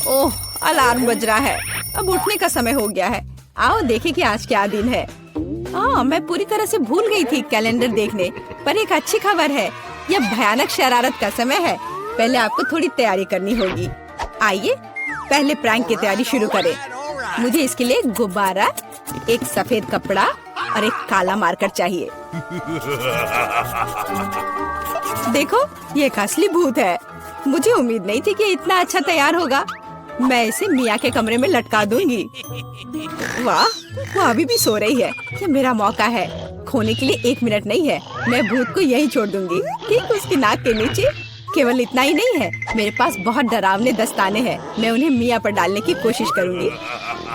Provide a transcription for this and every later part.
ओह, alarm बज रहा है। अब उठने का समय हो गया है। आओ देखें कि आज क्या दिन है। मैं पूरी तरह से भूल गई थी कैलेंडर देखने, पर एक अच्छी खबर है। यह भयानक शरारत का समय है। पहले आपको थोड़ी तैयारी करनी होगी। आइए पहले प्रैंक की तैयारी शुरू करें। मुझे इसके लिए गुब्बारा, एक सफेद कपड़ा और एक काला मार्कर चाहिए। देखो, ये एक असली भूत है। मुझे उम्मीद नहीं थी कि इतना अच्छा तैयार होगा। मैं इसे मिया के कमरे में लटका दूंगी। वाह, वो अभी भी सो रही है। ये मेरा मौका है। खोने के लिए 1 मिनट नहीं है। मैं भूत को यहीं छोड़ दूंगी, ठीक उसकी नाक के नीचे। केवल इतना ही नहीं है, मेरे पास बहुत डरावने दस्ताने हैं। मैं उन्हें मिया पर डालने की कोशिश करूंगी।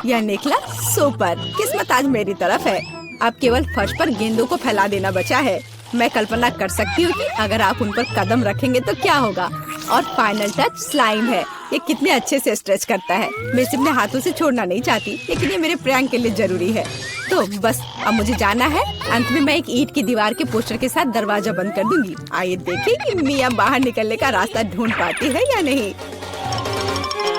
यह निकला सुपर। किस्मत आज मेरी तरफ है। अब केवल फर्श पर गेंदों को फैला देना बचा है। मैं कल्पना कर सकती हूँ कि अगर आप उन पर कदम रखेंगे तो क्या होगा। और फाइनल टच स्लाइम है। ये कितने अच्छे से स्ट्रेच करता है। मैं इसे अपने हाथों से छोड़ना नहीं चाहती, लेकिन ये मेरे प्रैंक के लिए जरूरी है। तो बस अब मुझे जाना है। अंत में मैं एक ईंट की दीवार के पोस्टर के साथ दरवाजा बंद कर दूंगी। आइए देखें कि मिया बाहर निकलने का रास्ता ढूंढ पाती है या नहीं।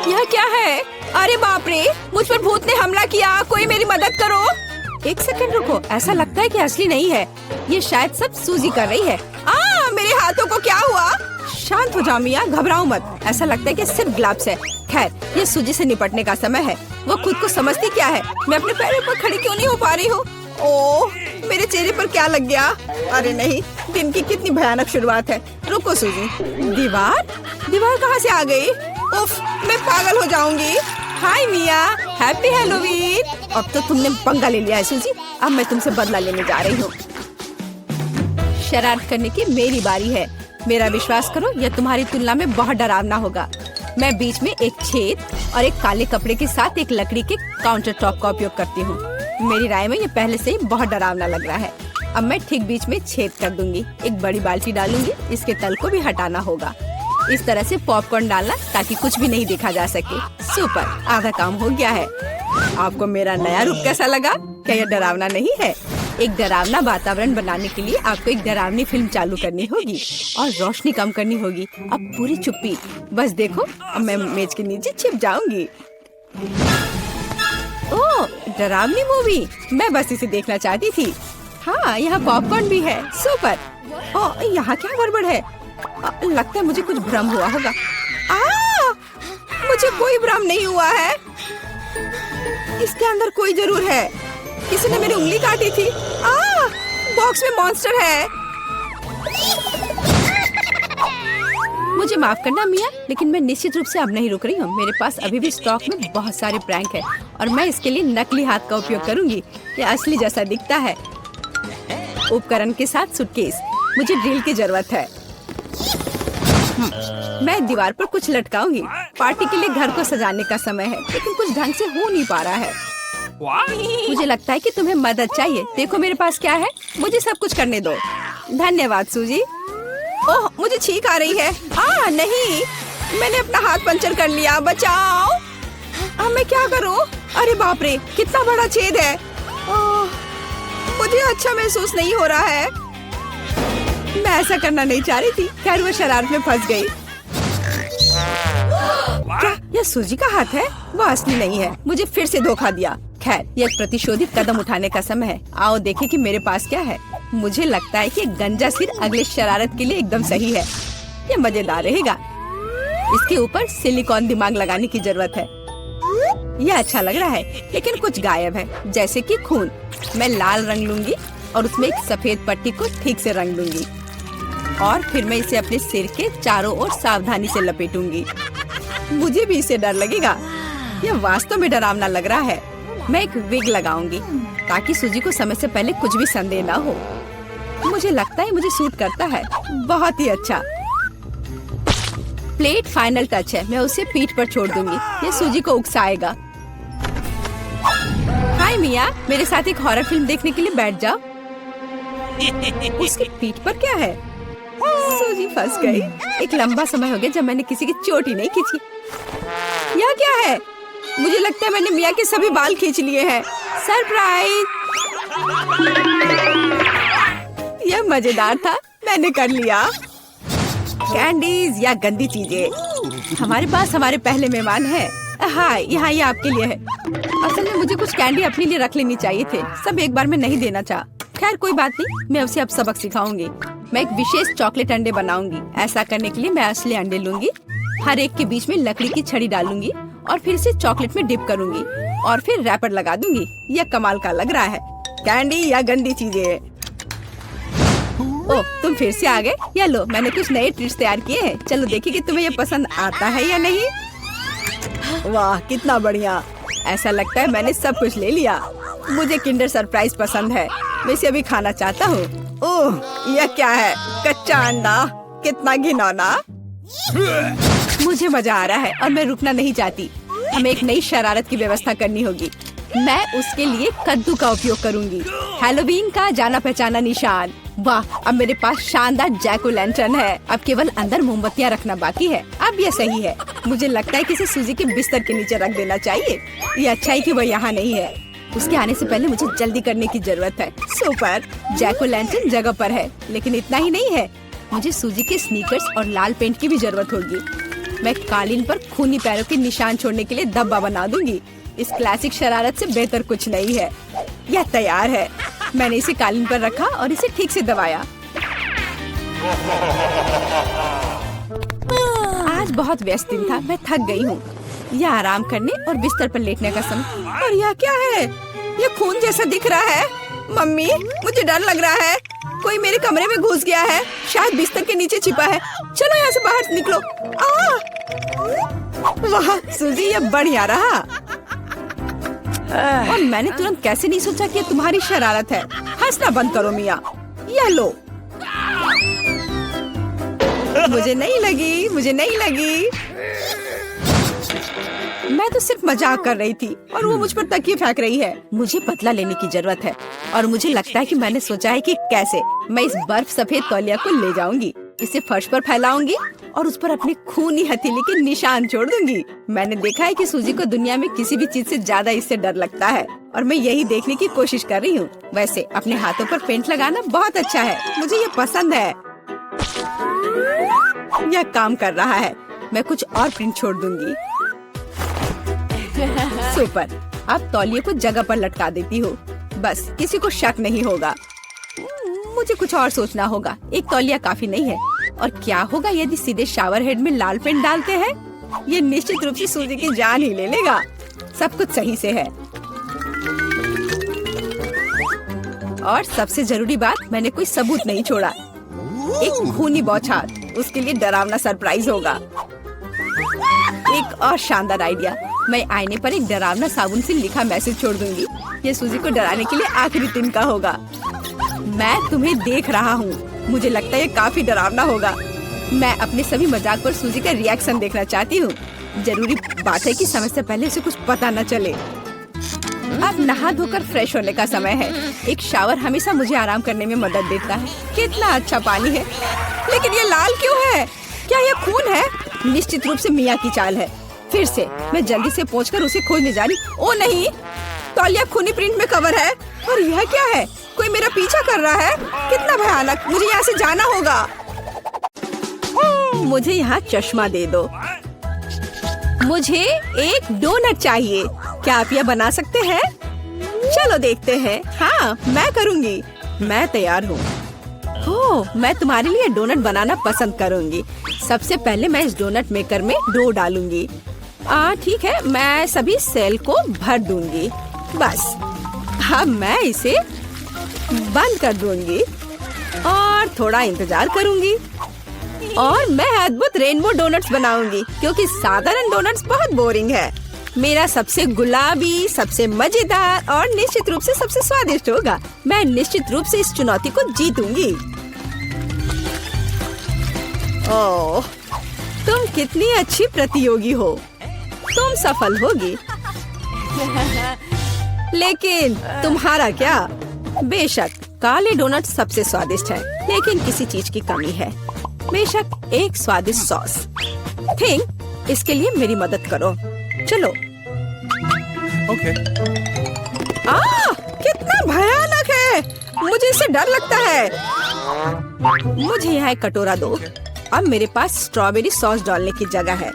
यह क्या है? अरे बाप रे, मुझ पर भूत ने हमला किया। कोई मेरी मदद करो। 1 सेकंड रुको, ऐसा लगता है कि असली नहीं है। ये शायद सब सूजी कर रही है। मेरे हाथों को क्या हुआ? शांत हो जाओ मिया, घबराओ मत। ऐसा लगता है कि सिर्फ ग्लव्स है। खैर, ये सूजी से निपटने का समय है। वो खुद को समझती क्या है? मैं अपने पैरों पर खड़ी क्यों नहीं हो पा रही हूँ? ओह, मेरे चेहरे पर क्या लग गया? अरे नहीं, दिन की कितनी भयानक शुरुआत है। रुको सूजी। दीवार कहाँ से आ गई? उफ, मैं पागल हो जाऊंगी। हाय मिया, हैप्पी हैलोवीन। अब तो तुमने पंगा ले लिया है सूजी। अब मैं तुमसे बदला लेने जा रही हूँ। शरारत करने की मेरी बारी है। मेरा विश्वास करो, यह तुम्हारी तुलना में बहुत डरावना होगा। मैं बीच में एक छेद और एक काले कपड़े के साथ एक लकड़ी के काउंटर टॉप का उपयोग करती हूँ। मेरी राय में ये पहले से ही बहुत डरावना लग रहा है। अब मैं ठीक बीच में छेद कर दूंगी। एक बड़ी बाल्टी डालूंगी। इसके तल को भी हटाना होगा। इस तरह से पॉपकॉर्न डालना ताकि कुछ भी नहीं देखा जा सके। सुपर, आधा काम हो गया है। आपको मेरा नया रूप कैसा लगा? क्या यह डरावना नहीं है? एक डरावना वातावरण बनाने के लिए आपको एक डरावनी फिल्म चालू करनी होगी और रोशनी कम करनी होगी। अब पूरी चुप्पी। बस देखो, अब मैं मेज के नीचे छिप जाऊंगी। ओह, डरावनी मूवी। मैं बस इसे देखना चाहती थी। हाँ, यहाँ पॉपकॉर्न भी है। सुपर। ओह, यहाँ क्या गड़बड़ है? लगता है मुझे कुछ भ्रम हुआ होगा। मुझे कोई भ्रम नहीं हुआ है। इसके अंदर कोई जरूर है। किसी ने मेरी उंगली काटी थी। बॉक्स में मॉन्स्टर है। मुझे माफ करना मिया, लेकिन मैं निश्चित रूप से अब नहीं रुक रही हूँ। मेरे पास अभी भी स्टॉक में बहुत सारे प्रैंक है और मैं इसके लिए नकली हाथ का उपयोग करूंगी। ये असली जैसा दिखता है। उपकरण के साथ सूटकेस। मुझे ड्रिल की जरूरत है। मैं दीवार पर कुछ लटकाऊंगी। पार्टी के लिए घर को सजाने का समय है, लेकिन कुछ ढंग से हो नहीं पा रहा है। मुझे लगता है कि तुम्हें मदद चाहिए। देखो मेरे पास क्या है। मुझे सब कुछ करने दो। धन्यवाद सूजी। ओह, मुझे छींक आ रही है। नहीं, मैंने अपना हाथ पंचर कर लिया। बचाओ। अब मैं क्या करूं? अरे बाप रे, कितना बड़ा छेद है। मुझे अच्छा महसूस नहीं हो रहा है। मैं ऐसा करना नहीं चाह रही थी। खैर, वो शरारत में फंस गई। क्या यह सूजी का हाथ है? वो असली नहीं है। मुझे फिर से धोखा दिया। खैर, यह एक प्रतिशोधित कदम उठाने का समय है। आओ देखें कि मेरे पास क्या है। मुझे लगता है कि गंजा सिर अगले शरारत के लिए एकदम सही है। यह मजेदार रहेगा। इसके ऊपर सिलिकॉन दिमाग लगाने की जरूरत है। यह अच्छा लग रहा है, लेकिन कुछ गायब है, जैसे कि खून। मैं लाल रंग लूंगी और उसमें एक सफेद पट्टी को ठीक से रंग दूंगी और फिर मैं इसे अपने सिर के चारों ओर सावधानी से लपेटूंगी। मुझे भी इससे डर लगेगा। यह वास्तव में डरावना लग रहा है। मैं एक विग लगाऊंगी ताकि सूजी को समय से पहले कुछ भी संदेह न हो। मुझे लगता है मुझे सूट करता है। बहुत ही अच्छा। प्लेट फाइनल टच है। मैं उसे पीठ पर छोड़ दूंगी। ये सूजी को उकसाएगा। हाय मिया, मेरे साथ एक हॉरर फिल्म देखने के लिए बैठ जाओ। उसकी पीठ पर क्या है? सूजी फंस गई। एक लंबा समय हो गया जब मैंने किसी की चोटी नहीं खींची। यह क्या है? मुझे लगता है मैंने मिया के सभी बाल खींच लिए हैं। सरप्राइज! यह मजेदार था। मैंने कर लिया। कैंडीज या गंदी चीजें। हमारे पास हमारे पहले मेहमान हैं। हाँ, यहाँ ये आपके लिए है। असल में मुझे कुछ कैंडी अपने लिए रख लेनी चाहिए थे, सब एक बार में नहीं देना चाहा। खैर कोई बात नहीं, मैं उसे अब सबक सिखाऊंगी। मैं एक विशेष चॉकलेट अंडे बनाऊंगी। ऐसा करने के लिए मैं असली अंडे लूंगी, हर एक के बीच में लकड़ी की छड़ी डालूंगी और फिर इसे चॉकलेट में डिप करूंगी और फिर रैपर लगा दूंगी। यह कमाल का लग रहा है। कैंडी या गंदी चीजें। ओह, तुम फिर से आ गए। या लो, मैंने कुछ नए ट्रिक्स तैयार किए हैं। चलो देखिए कि तुम्हें ये पसंद आता है या नहीं। वाह, कितना बढ़िया। ऐसा लगता है मैंने सब कुछ ले लिया। मुझे किंडर सरप्राइज पसंद है, मैं इसे अभी खाना चाहता हूँ। ओह, यह क्या है? कच्चा अंडा, कितना घिनौना। मुझे मजा आ रहा है और मैं रुकना नहीं चाहती। हमें एक नई शरारत की व्यवस्था करनी होगी। मैं उसके लिए कद्दू का उपयोग करूंगी, हैलोवीन का जाना पहचाना निशान। वाह, अब मेरे पास शानदार जैक ओ लैंटर्न है। अब केवल अंदर मोमबत्तियां रखना बाकी है। अब यह सही है। मुझे लगता है कि इसे सूजी के बिस्तर के नीचे रख देना चाहिए। ये अच्छा है कि वह यहाँ नहीं है। उसके आने से पहले मुझे जल्दी करने की जरूरत है। सुपर, जैक ओ लैंटर्न जगह पर है, लेकिन इतना ही नहीं है। मुझे सूजी के स्नीकर्स और लाल पेंट की भी जरूरत होगी। मैं कालीन पर खूनी पैरों के निशान छोड़ने के लिए धब्बा बना दूंगी। इस क्लासिक शरारत से बेहतर कुछ नहीं है। यह तैयार है। मैंने इसे कालीन पर रखा और इसे ठीक से दबाया। आज बहुत व्यस्त दिन था, मैं थक गई हूँ। यह आराम करने और बिस्तर पर लेटने का समय। और यह क्या है? यह खून जैसा दिख रहा है। मम्मी, मुझे डर लग रहा है। कोई मेरे कमरे में घुस गया है, शायद बिस्तर के नीचे छिपा है। चलो यहाँ से बाहर निकलो। वाह सूजी, यह बढ़िया रहा। और मैंने तुरंत कैसे नहीं सोचा कि ये तुम्हारी शरारत है। हंसना बंद करो मिया। यह लो। मुझे नहीं लगी, मुझे नहीं लगी। मैं तो सिर्फ मजाक कर रही थी और वो मुझ पर तकिए फेंक रही है। मुझे बदला लेने की जरूरत है और मुझे लगता है कि मैंने सोचा है कि कैसे मैं इस बर्फ सफेद तौलिया को ले जाऊंगी, इसे फर्श पर फैलाऊंगी और उस पर अपने खूनी हथेली के निशान छोड़ दूंगी। मैंने देखा है कि सूजी को दुनिया में किसी भी चीज से ज्यादा इससे डर लगता है और मैं यही देखने की कोशिश कर रही हूँ। वैसे अपने हाथों पर पेंट लगाना बहुत अच्छा है, मुझे ये पसंद है। यह काम कर रहा है। मैं कुछ और प्रिंट छोड़ दूंगी। सुपर, अब तौलिए को जगह पर लटका देती हूँ, बस किसी को शक नहीं होगा। मुझे कुछ और सोचना होगा। एक तौलिया काफी नहीं है। और क्या होगा यदि सीधे शावर हेड में लाल पेंट डालते हैं? ये निश्चित रूप से सूजी की जान ही ले लेगा। सब कुछ सही से है। और सबसे जरूरी बात, मैंने कोई सबूत नहीं छोड़ा। एक खूनी बौछार, उसके लिए डरावना सरप्राइज होगा। एक और शानदार आइडिया, मैं आईने पर एक डरावना साबुन से लिखा मैसेज छोड़ दूंगी। ये सूजी को डराने के लिए आखिरी दिन का होगा। मैं तुम्हें देख रहा हूँ। मुझे लगता है ये काफी डरावना होगा। मैं अपने सभी मजाक पर सूजी का रिएक्शन देखना चाहती हूँ। जरूरी बात है कि समय से पहले उसे कुछ पता न चले। अब नहा धोकर फ्रेश होने का समय है। एक शावर हमेशा मुझे आराम करने में मदद देता है। कितना अच्छा पानी है, लेकिन ये लाल क्यों है? क्या ये खून है? निश्चित रूप से मिया की चाल है। फिर से मैं जल्दी से पहुंचकर उसे खोजने जा रही। ओ नहीं, तौलिया खूनी प्रिंट में कवर है। और यह क्या है? कोई मेरा पीछा कर रहा है। कितना भयानक। मुझे यहाँ से जाना होगा। मुझे यहाँ चश्मा दे दो। मुझे एक डोनट चाहिए। क्या आप यह बना सकते हैं? चलो देखते हैं। हाँ, मैं करूँगी। मैं तैयार हूँ। ओह, मैं तुम्हारे लिए डोनट बनाना पसंद करूँगी। सबसे पहले मैं इस डोनट मेकर में डो डालूंगी। ठीक है, मैं सभी सेल को भर दूंगी। बस अब मैं इसे बंद कर दूंगी और थोड़ा इंतजार करूंगी और मैं अद्भुत रेनबो डोनट्स बनाऊंगी, क्योंकि साधारण डोनट्स बहुत बोरिंग है। मेरा सबसे गुलाबी, सबसे मजेदार और निश्चित रूप से सबसे स्वादिष्ट होगा। मैं निश्चित रूप से इस चुनौती को जीतूंगी। ओह, तुम कितनी अच्छी प्रतियोगी हो। तुम सफल होगी। लेकिन तुम्हारा क्या? बेशक काले डोनट सबसे स्वादिष्ट है, लेकिन किसी चीज की कमी है। बेशक एक स्वादिष्ट सॉस। थिंक इसके लिए मेरी मदद करो। चलो। ओके। कितना भयानक है। मुझे इससे डर लगता है। मुझे यहाँ एक कटोरा दो। अब मेरे पास स्ट्रॉबेरी सॉस डालने की जगह है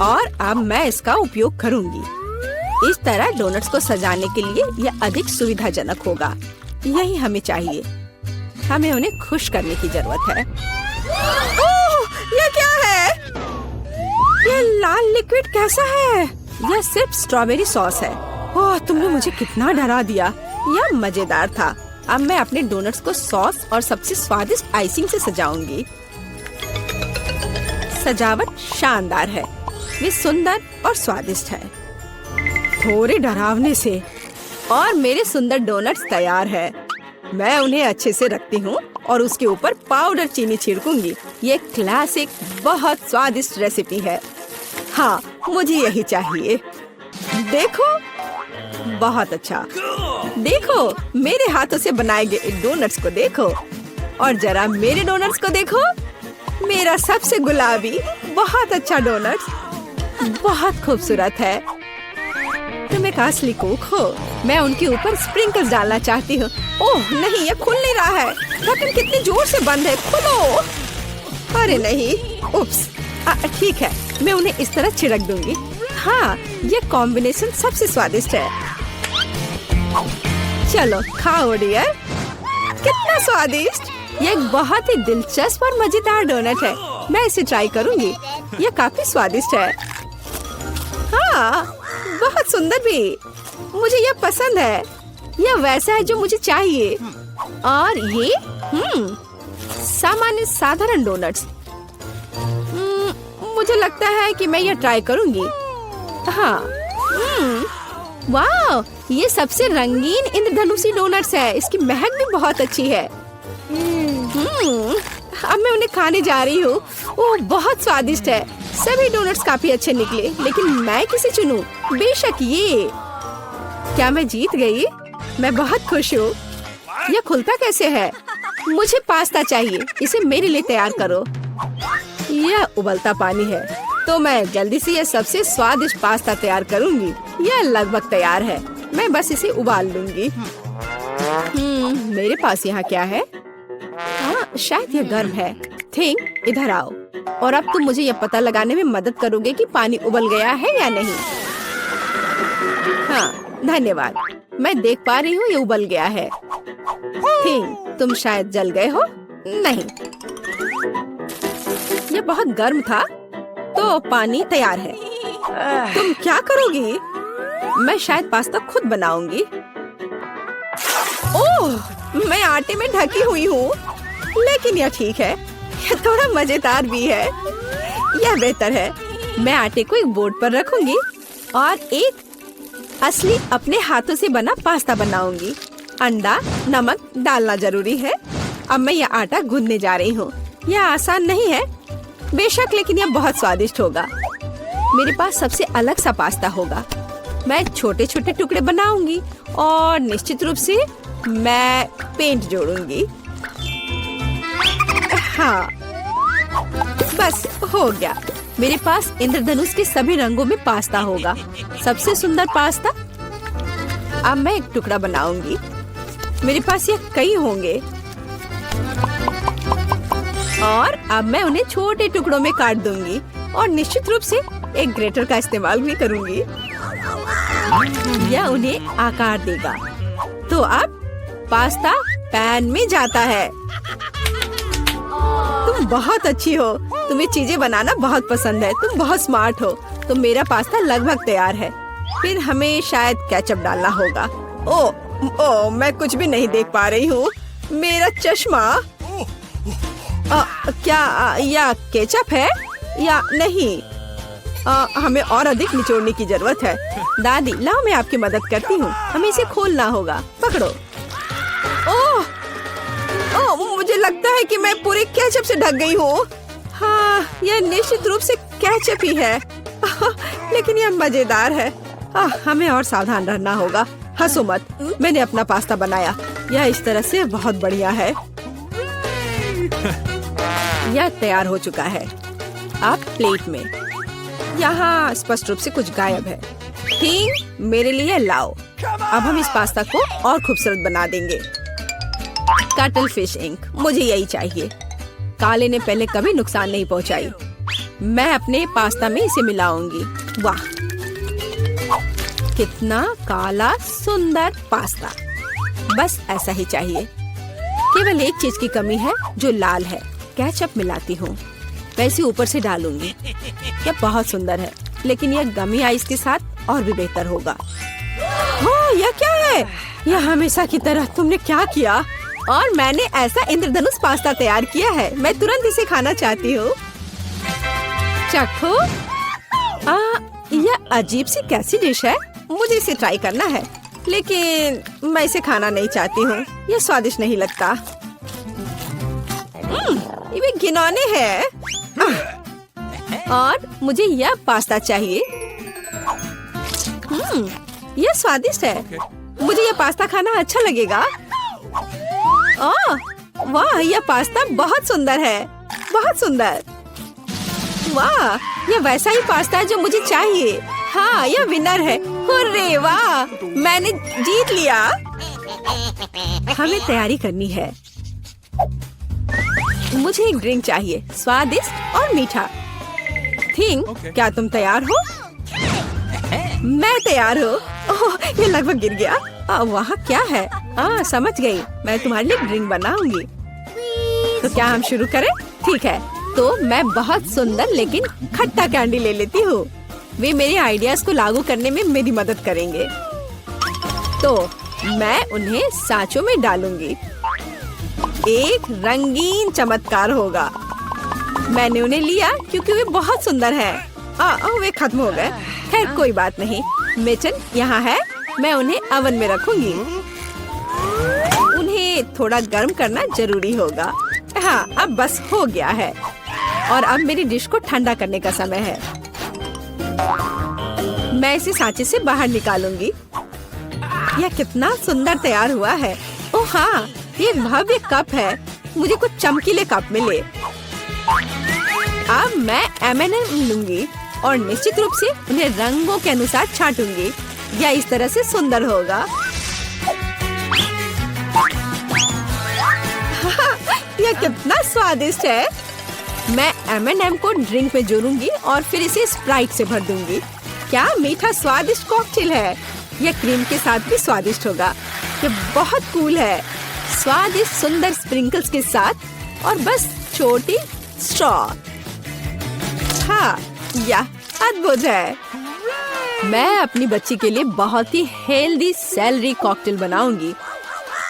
और अब मैं इसका उपयोग करूंगी। इस तरह डोनट्स को सजाने के लिए यह अधिक सुविधाजनक होगा। यही हमें चाहिए। हमें उन्हें खुश करने की जरूरत है। ओह, ये क्या है? ये लाल लिक्विड कैसा है? यह सिर्फ स्ट्रॉबेरी सॉस है। ओह, तुमने मुझे कितना डरा दिया। यह मजेदार था। अब मैं अपने डोनट्स को सॉस और सबसे स्वादिष्ट आइसिंग से सजाऊंगी। सजावट शानदार है। वे सुंदर और स्वादिष्ट है। थोड़े डरावने से। और मेरे सुंदर डोनट्स तैयार है। मैं उन्हें अच्छे से रखती हूँ और उसके ऊपर पाउडर चीनी छिड़कूंगी। ये क्लासिक बहुत स्वादिष्ट रेसिपी है। हाँ, मुझे यही चाहिए। देखो, बहुत अच्छा। देखो, मेरे हाथों से बनाए गए डोनट्स को देखो और जरा मेरे डोनट्स को देखो। मेरा सबसे गुलाबी बहुत अच्छा डोनट्स बहुत खूबसूरत है। तुम एक असली कुक हो। मैं उनके ऊपर स्प्रिंकल्स डालना चाहती हूँ। ओह नहीं, ये खुल नहीं रहा है। ढक्कन कितनी जोर से बंद है। खोलो। अरे नहीं, उप्स। ठीक है, मैं उन्हें इस तरह छिड़क दूंगी। हाँ, ये कॉम्बिनेशन सबसे स्वादिष्ट है। चलो खाओ डियर। कितना स्वादिष्ट। ये एक बहुत ही दिलचस्प और मजेदार डोनट है। मैं इसे ट्राई करूंगी। ये काफी स्वादिष्ट है। हाँ, बहुत सुंदर भी। मुझे यह पसंद है। यह वैसा है जो मुझे चाहिए। और ये सामान्य साधारण डोनट्स। मुझे लगता है कि मैं यह ट्राई करूंगी। हाँ, वाह, ये सबसे रंगीन इंद्रधनुषी डोनट्स है। इसकी महक भी बहुत अच्छी है। अब मैं उन्हें खाने जा रही हूँ। ओह, बहुत स्वादिष्ट है। सभी डोनट्स काफी अच्छे निकले, लेकिन मैं किसे चुनूं? बेशक ये। क्या मैं जीत गई? मैं बहुत खुश हूँ। यह खुलता कैसे है? मुझे पास्ता चाहिए। इसे मेरे लिए तैयार करो। यह उबलता पानी है, तो मैं जल्दी से यह सबसे स्वादिष्ट पास्ता तैयार करूंगी। यह लगभग तैयार है। मैं बस इसे उबाल लूंगी। मेरे पास यहाँ क्या है? हाँ, शायद यह गर्म है। थिंक, इधर आओ। और अब तुम मुझे यह पता लगाने में मदद करोगे कि पानी उबल गया है या नहीं। हाँ, धन्यवाद। मैं देख पा रही हूँ ये उबल गया है। थिंक, तुम शायद जल गए हो। नहीं, यह बहुत गर्म था, तो पानी तैयार है। तुम क्या करोगी? मैं शायद पास्ता खुद बनाऊंगी। ओह, मैं आटे में ढकी हुई हूँ, लेकिन यह ठीक है। यह थोड़ा मजेदार भी है। यह बेहतर है। मैं आटे को एक बोर्ड पर रखूंगी और एक असली अपने हाथों से बना पास्ता बनाऊंगी। अंडा, नमक डालना जरूरी है। अब मैं यह आटा गूंदने जा रही हूँ। यह आसान नहीं है बेशक, लेकिन यह बहुत स्वादिष्ट होगा। मेरे पास सबसे अलग सा पास्ता होगा। मैं छोटे छोटे टुकड़े बनाऊंगी और निश्चित रूप से मैं पेंट जोड़ूंगी। हाँ, बस हो गया। मेरे पास इंद्रधनुष के सभी रंगों में पास्ता होगा। सबसे सुंदर पास्ता। अब मैं एक टुकड़ा बनाऊंगी। मेरे पास ये कई होंगे और अब मैं उन्हें छोटे टुकड़ों में काट दूंगी और निश्चित रूप से एक ग्रेटर का इस्तेमाल भी करूंगी। यह उन्हें आकार देगा। तो अब पास्ता पैन में जाता है। तुम बहुत अच्छी हो। तुम्हें चीजें बनाना बहुत पसंद है। तुम बहुत स्मार्ट हो। तो मेरा पास्ता लगभग तैयार है। फिर हमें शायद केचप डालना होगा। ओ, मैं कुछ भी नहीं देख पा रही हूँ। मेरा चश्मा। क्या यह केचप है या नहीं? हमें और अधिक निचोड़ने की जरूरत है। दादी, लाओ मैं आपकी मदद करती हूँ। हमें इसे खोलना होगा। पकड़ो। ओह, मुझे लगता है कि मैं पूरे केचप से ढक गई हूँ। हाँ, यह निश्चित रूप से केचप ही है। लेकिन यह मजेदार है। हमें और सावधान रहना होगा। हंसो मत। मैंने अपना पास्ता बनाया। यह इस तरह से बहुत बढ़िया है। यह तैयार हो चुका है। अब प्लेट में। यहाँ स्पष्ट रूप से कुछ गायब है। ठीक, मेरे लिए लाओ। अब हम इस पास्ता को और खूबसूरत बना देंगे। कटल फिश इंक, मुझे यही चाहिए। काले ने पहले कभी नुकसान नहीं पहुंचाई। मैं अपने पास्ता में इसे मिलाऊंगी। वाह, कितना काला सुंदर पास्ता। बस ऐसा ही चाहिए। केवल एक चीज की कमी है जो लाल है। केचप मिलाती हूँ। मैं इसे ऊपर से डालूंगी। यह बहुत सुंदर है, लेकिन यह गमी आइस के साथ और भी बेहतर होगा। हाँ, यह क्या है? यह हमेशा की तरह तुमने क्या किया? और मैंने ऐसा इंद्रधनुष पास्ता तैयार किया है। मैं तुरंत इसे खाना चाहती हूँ। चखो। यह अजीब सी कैसी डिश है? मुझे इसे ट्राई करना है, लेकिन मैं इसे खाना नहीं चाहती हूँ। यह स्वादिष्ट नहीं लगता। ये घिनौने है। और मुझे यह पास्ता चाहिए। यह स्वादिष्ट है। मुझे यह पास्ता खाना अच्छा लगेगा। वाह, यह पास्ता बहुत सुंदर है। बहुत सुंदर। वाह, यह वैसा ही पास्ता है जो मुझे चाहिए। हाँ, यह विनर है। हुर्रे, वाह, मैंने जीत लिया। हमें तैयारी करनी है। मुझे एक ड्रिंक चाहिए, स्वादिष्ट और मीठा। थिंग, क्या तुम तैयार हो? मैं तैयार हूँ। ओह, ये लगभग गिर गया। वहाँ क्या है? समझ गई। मैं तुम्हारे लिए ड्रिंक बनाऊंगी। तो क्या हम शुरू करें? ठीक है। तो मैं बहुत सुंदर लेकिन खट्टा कैंडी ले लेती हूँ। वे मेरे आइडियाज को लागू करने में मेरी मदद करेंगे। तो मैं उन्हें सांचों में डालूंगी। एक रंगीन चमत्कार होगा। मैंने उन्हें लिया क्योंकि वे बहुत सुंदर हैं। वे खत्म हो गए। खैर, कोई बात नहीं। मिचन यहाँ है। मैं उन्हें ओवन में रखूंगी। उन्हें थोड़ा गर्म करना जरूरी होगा। हाँ, अब बस हो गया है। और अब मेरी डिश को ठंडा करने का समय है। मैं इसे सांचे से बाहर निकालूंगी। यह कितना सुंदर तैयार हुआ है। ओह हाँ, ये भव्य कप है। मुझे कुछ चमकीले कप मिले। अब मैं M&M लूंगी और निश्चित रूप से उन्हें रंगों के अनुसार छांटूंगी। यह इस तरह से सुंदर होगा। यह कितना स्वादिष्ट है। मैं M&M को ड्रिंक में जोड़ूंगी और फिर इसे स्प्राइट से भर दूंगी। क्या मीठा स्वादिष्ट कॉकटेल है। यह क्रीम के साथ भी स्वादिष्ट होगा। यह बहुत कूल है। स्वादिष्ट सुंदर स्प्रिंकल्स के साथ और बस छोटी स्ट्रॉ। हाँ, यह अद्भुत है। मैं अपनी बच्ची के लिए बहुत ही हेल्दी सेलरी कॉकटेल बनाऊंगी।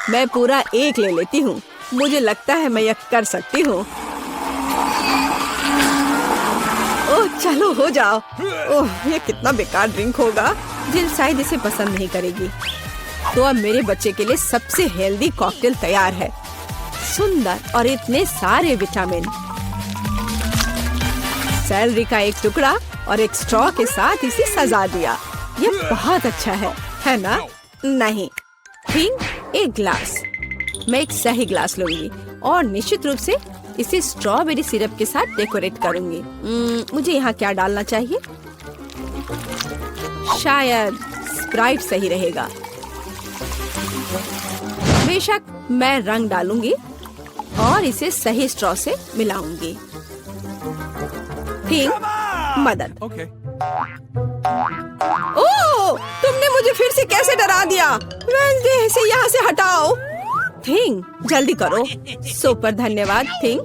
मैं पूरा एक ले लेती हूँ। मुझे लगता है मैं यह कर सकती हूँ। ओह, चलो हो जाओ। ओह, यह कितना बेकार ड्रिंक होगा। जिल शायद इसे पसंद नहीं करेगी। तो अब मेरे बच्चे के लिए सबसे हेल्दी कॉकटेल तैयार है। सुंदर और इतने सारे विटामिन। सेलरी का एक टुकड़ा और एक स्ट्रॉ के साथ इसे सजा दिया। ये बहुत अच्छा है ना? नहीं। थिंक, एक ग्लास। मैं एक सही ग्लास लूंगी और निश्चित रूप से इसे स्ट्रॉबेरी सिरप के साथ डेकोरेट करूंगी। मुझे यहाँ क्या डालना चाहिए? शायद स्प्राइट सही रहेगा। बेशक मैं रंग डालूंगी और इसे सही स्ट्रॉ से मिलाऊंगी। थिंक, मदद। ओह, तुमने मुझे फिर से कैसे डरा दिया? वेंसडे, इसे यहाँ से हटाओ। थिंक, जल्दी करो। सुपर, धन्यवाद थिंक।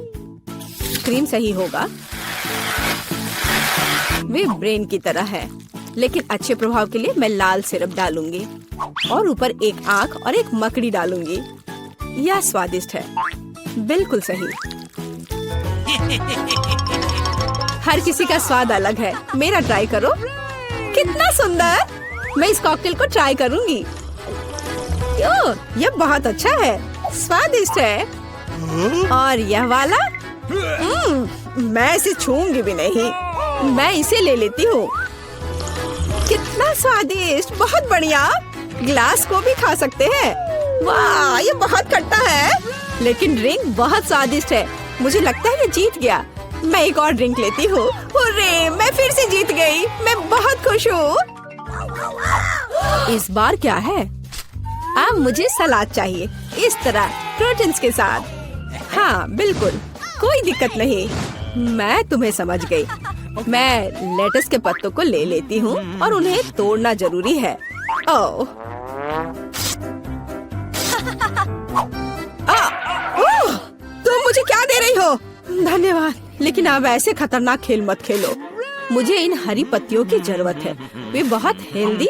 क्रीम सही होगा। वे ब्रेन की तरह है, लेकिन अच्छे प्रभाव के लिए मैं लाल सिरप डालूंगी और ऊपर एक आंख और एक मकड़ी डालूंगी। यह स्वादिष्ट है। बिल्कुल सही। हर किसी का स्वाद अलग है। मेरा ट्राई करो। कितना सुंदर। मैं इस कॉकटेल को ट्राई करूंगी। यह बहुत अच्छा है। स्वादिष्ट है। और यह वाला मैं इसे छूंगी भी नहीं। मैं इसे ले लेती हूँ। कितना स्वादिष्ट। बहुत बढ़िया। ग्लास को भी खा सकते हैं। वाह, ये बहुत खट्टा है, लेकिन ड्रिंक बहुत स्वादिष्ट है। मुझे लगता है ये जीत गया। मैं एक और ड्रिंक लेती हूँ। हुर्रे, मैं फिर से जीत गई। मैं बहुत खुश हूँ। इस बार क्या है? अब मुझे सलाद चाहिए, इस तरह प्रोटीन्स के साथ। हाँ बिल्कुल। कोई दिक्कत नहीं, मैं तुम्हें समझ गई। मैं लेटस के पत्तों को ले लेती हूँ और उन्हें तोड़ना जरूरी है। ओह, ओह, तुम मुझे क्या दे रही हो? धन्यवाद, लेकिन अब ऐसे खतरनाक खेल मत खेलो। मुझे इन हरी पत्तियों की जरूरत है। वे बहुत हेल्दी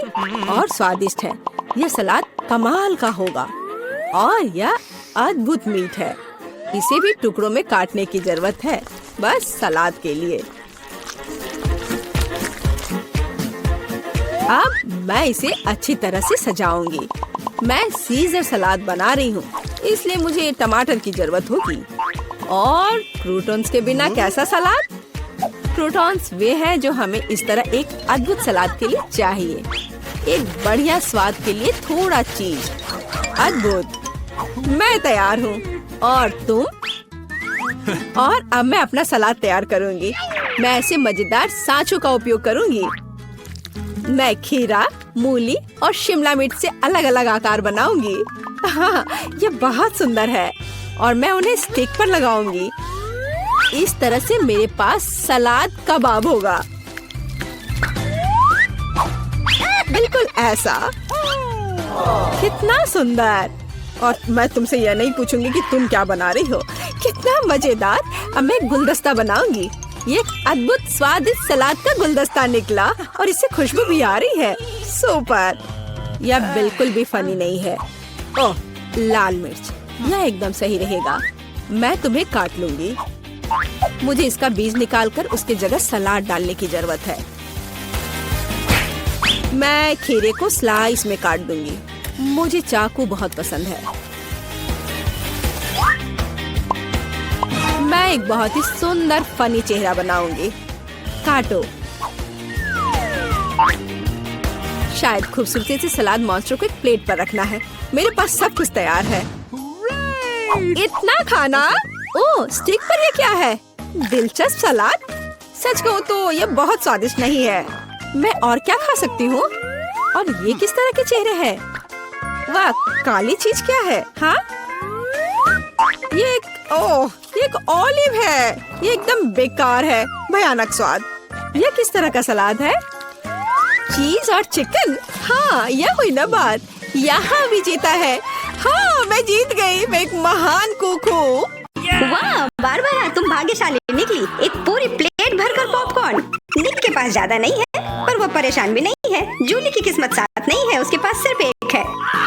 और स्वादिष्ट है। यह सलाद कमाल का होगा और यह अद्भुत मीठ है। इसे भी टुकड़ों में काटने की जरूरत है, बस सलाद के लिए। अब मैं इसे अच्छी तरह से सजाऊंगी। मैं सीजर सलाद बना रही हूँ, इसलिए मुझे टमाटर की जरूरत होगी। और क्रूटॉन्स के बिना कैसा सलाद? क्रूटॉन्स वे हैं जो हमें इस तरह एक अद्भुत सलाद के लिए चाहिए। एक बढ़िया स्वाद के लिए थोड़ा चीज। अद्भुत, मैं तैयार हूँ। और तुम? और अब मैं अपना सलाद तैयार करूँगी। मैं ऐसे मजेदार सांचों का उपयोग करूँगी। मैं खीरा, मूली और शिमला मिर्च से अलग अलग आकार बनाऊंगी। हाँ, ये बहुत सुंदर है और मैं उन्हें स्टिक पर लगाऊंगी। इस तरह से मेरे पास सलाद कबाब होगा। बिल्कुल ऐसा। कितना सुंदर। और मैं तुमसे यह नहीं पूछूंगी कि तुम क्या बना रही हो। कितना मजेदार। अब मैं गुलदस्ता बनाऊंगी। ये एक अद्भुत स्वादिष्ट सलाद का गुलदस्ता निकला और इससे खुशबू भी आ रही है। सुपर। यह बिल्कुल भी फनी नहीं है। ओह, लाल मिर्च, यह एकदम सही रहेगा। मैं तुम्हें काट लूंगी। मुझे इसका बीज निकालकर उसके जगह सलाद डालने की जरूरत है। मैं खीरे को स्लाइस में काट दूंगी। मुझे चाकू बहुत पसंद है। मैं एक बहुत ही सुंदर फनी चेहरा बनाऊंगी। काटो। शायद खूबसूरती से सलाद मॉन्स्टर को एक प्लेट पर रखना है। मेरे पास सब कुछ तैयार है। इतना खाना? ओह, स्टिक पर ये क्या है? दिलचस्प सलाद। सच कहूँ तो ये बहुत स्वादिष्ट नहीं है। मैं और क्या खा सकती हूँ? और ये किस तरह के चेहरे हैं? वाह, काली चीज क्या है? हाँ, ये एक ऑलिव है। ये एकदम बेकार है। भयानक स्वाद। ये किस तरह का सलाद है? चीज और चिकन। हाँ, यह हुई ना बात। यहाँ भी जीता है। हाँ, मैं जीत गई। मैं एक महान कुक हूँ। वाह बारबरा, तुम भाग्यशाली निकली। एक पूरी प्लेट भरकर पॉपकॉर्न। निक के पास ज्यादा नहीं है, पर वो परेशान भी नहीं है। जूली की किस्मत साथ नहीं है, उसके पास सिर्फ एक है।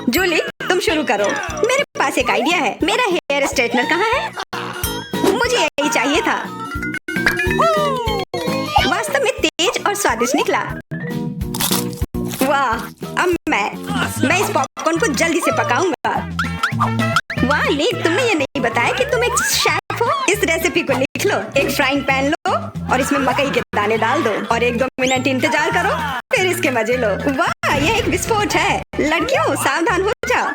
जूली, तुम शुरू करो। मेरे पास एक आइडिया है। मेरा हेयर स्ट्रेटनर कहाँ है? मुझे यही चाहिए था। वास्तव में तेज और स्वादिष्ट निकला। वाह, अब मैं इस पॉपकॉर्न को जल्दी से पकाऊंगा। वाह निक, तुमने ये नहीं बताया कि तुम एक शेफ हो। इस रेसिपी को लिख लो। एक फ्राइंग पैन लो और इसमें मकई के दाने डाल दो और 1-2 मिनट इंतजार करो, फिर इसके मजे लो। वाह, यह एक विस्फोट है। लड़कियों, सावधान हो जाओ।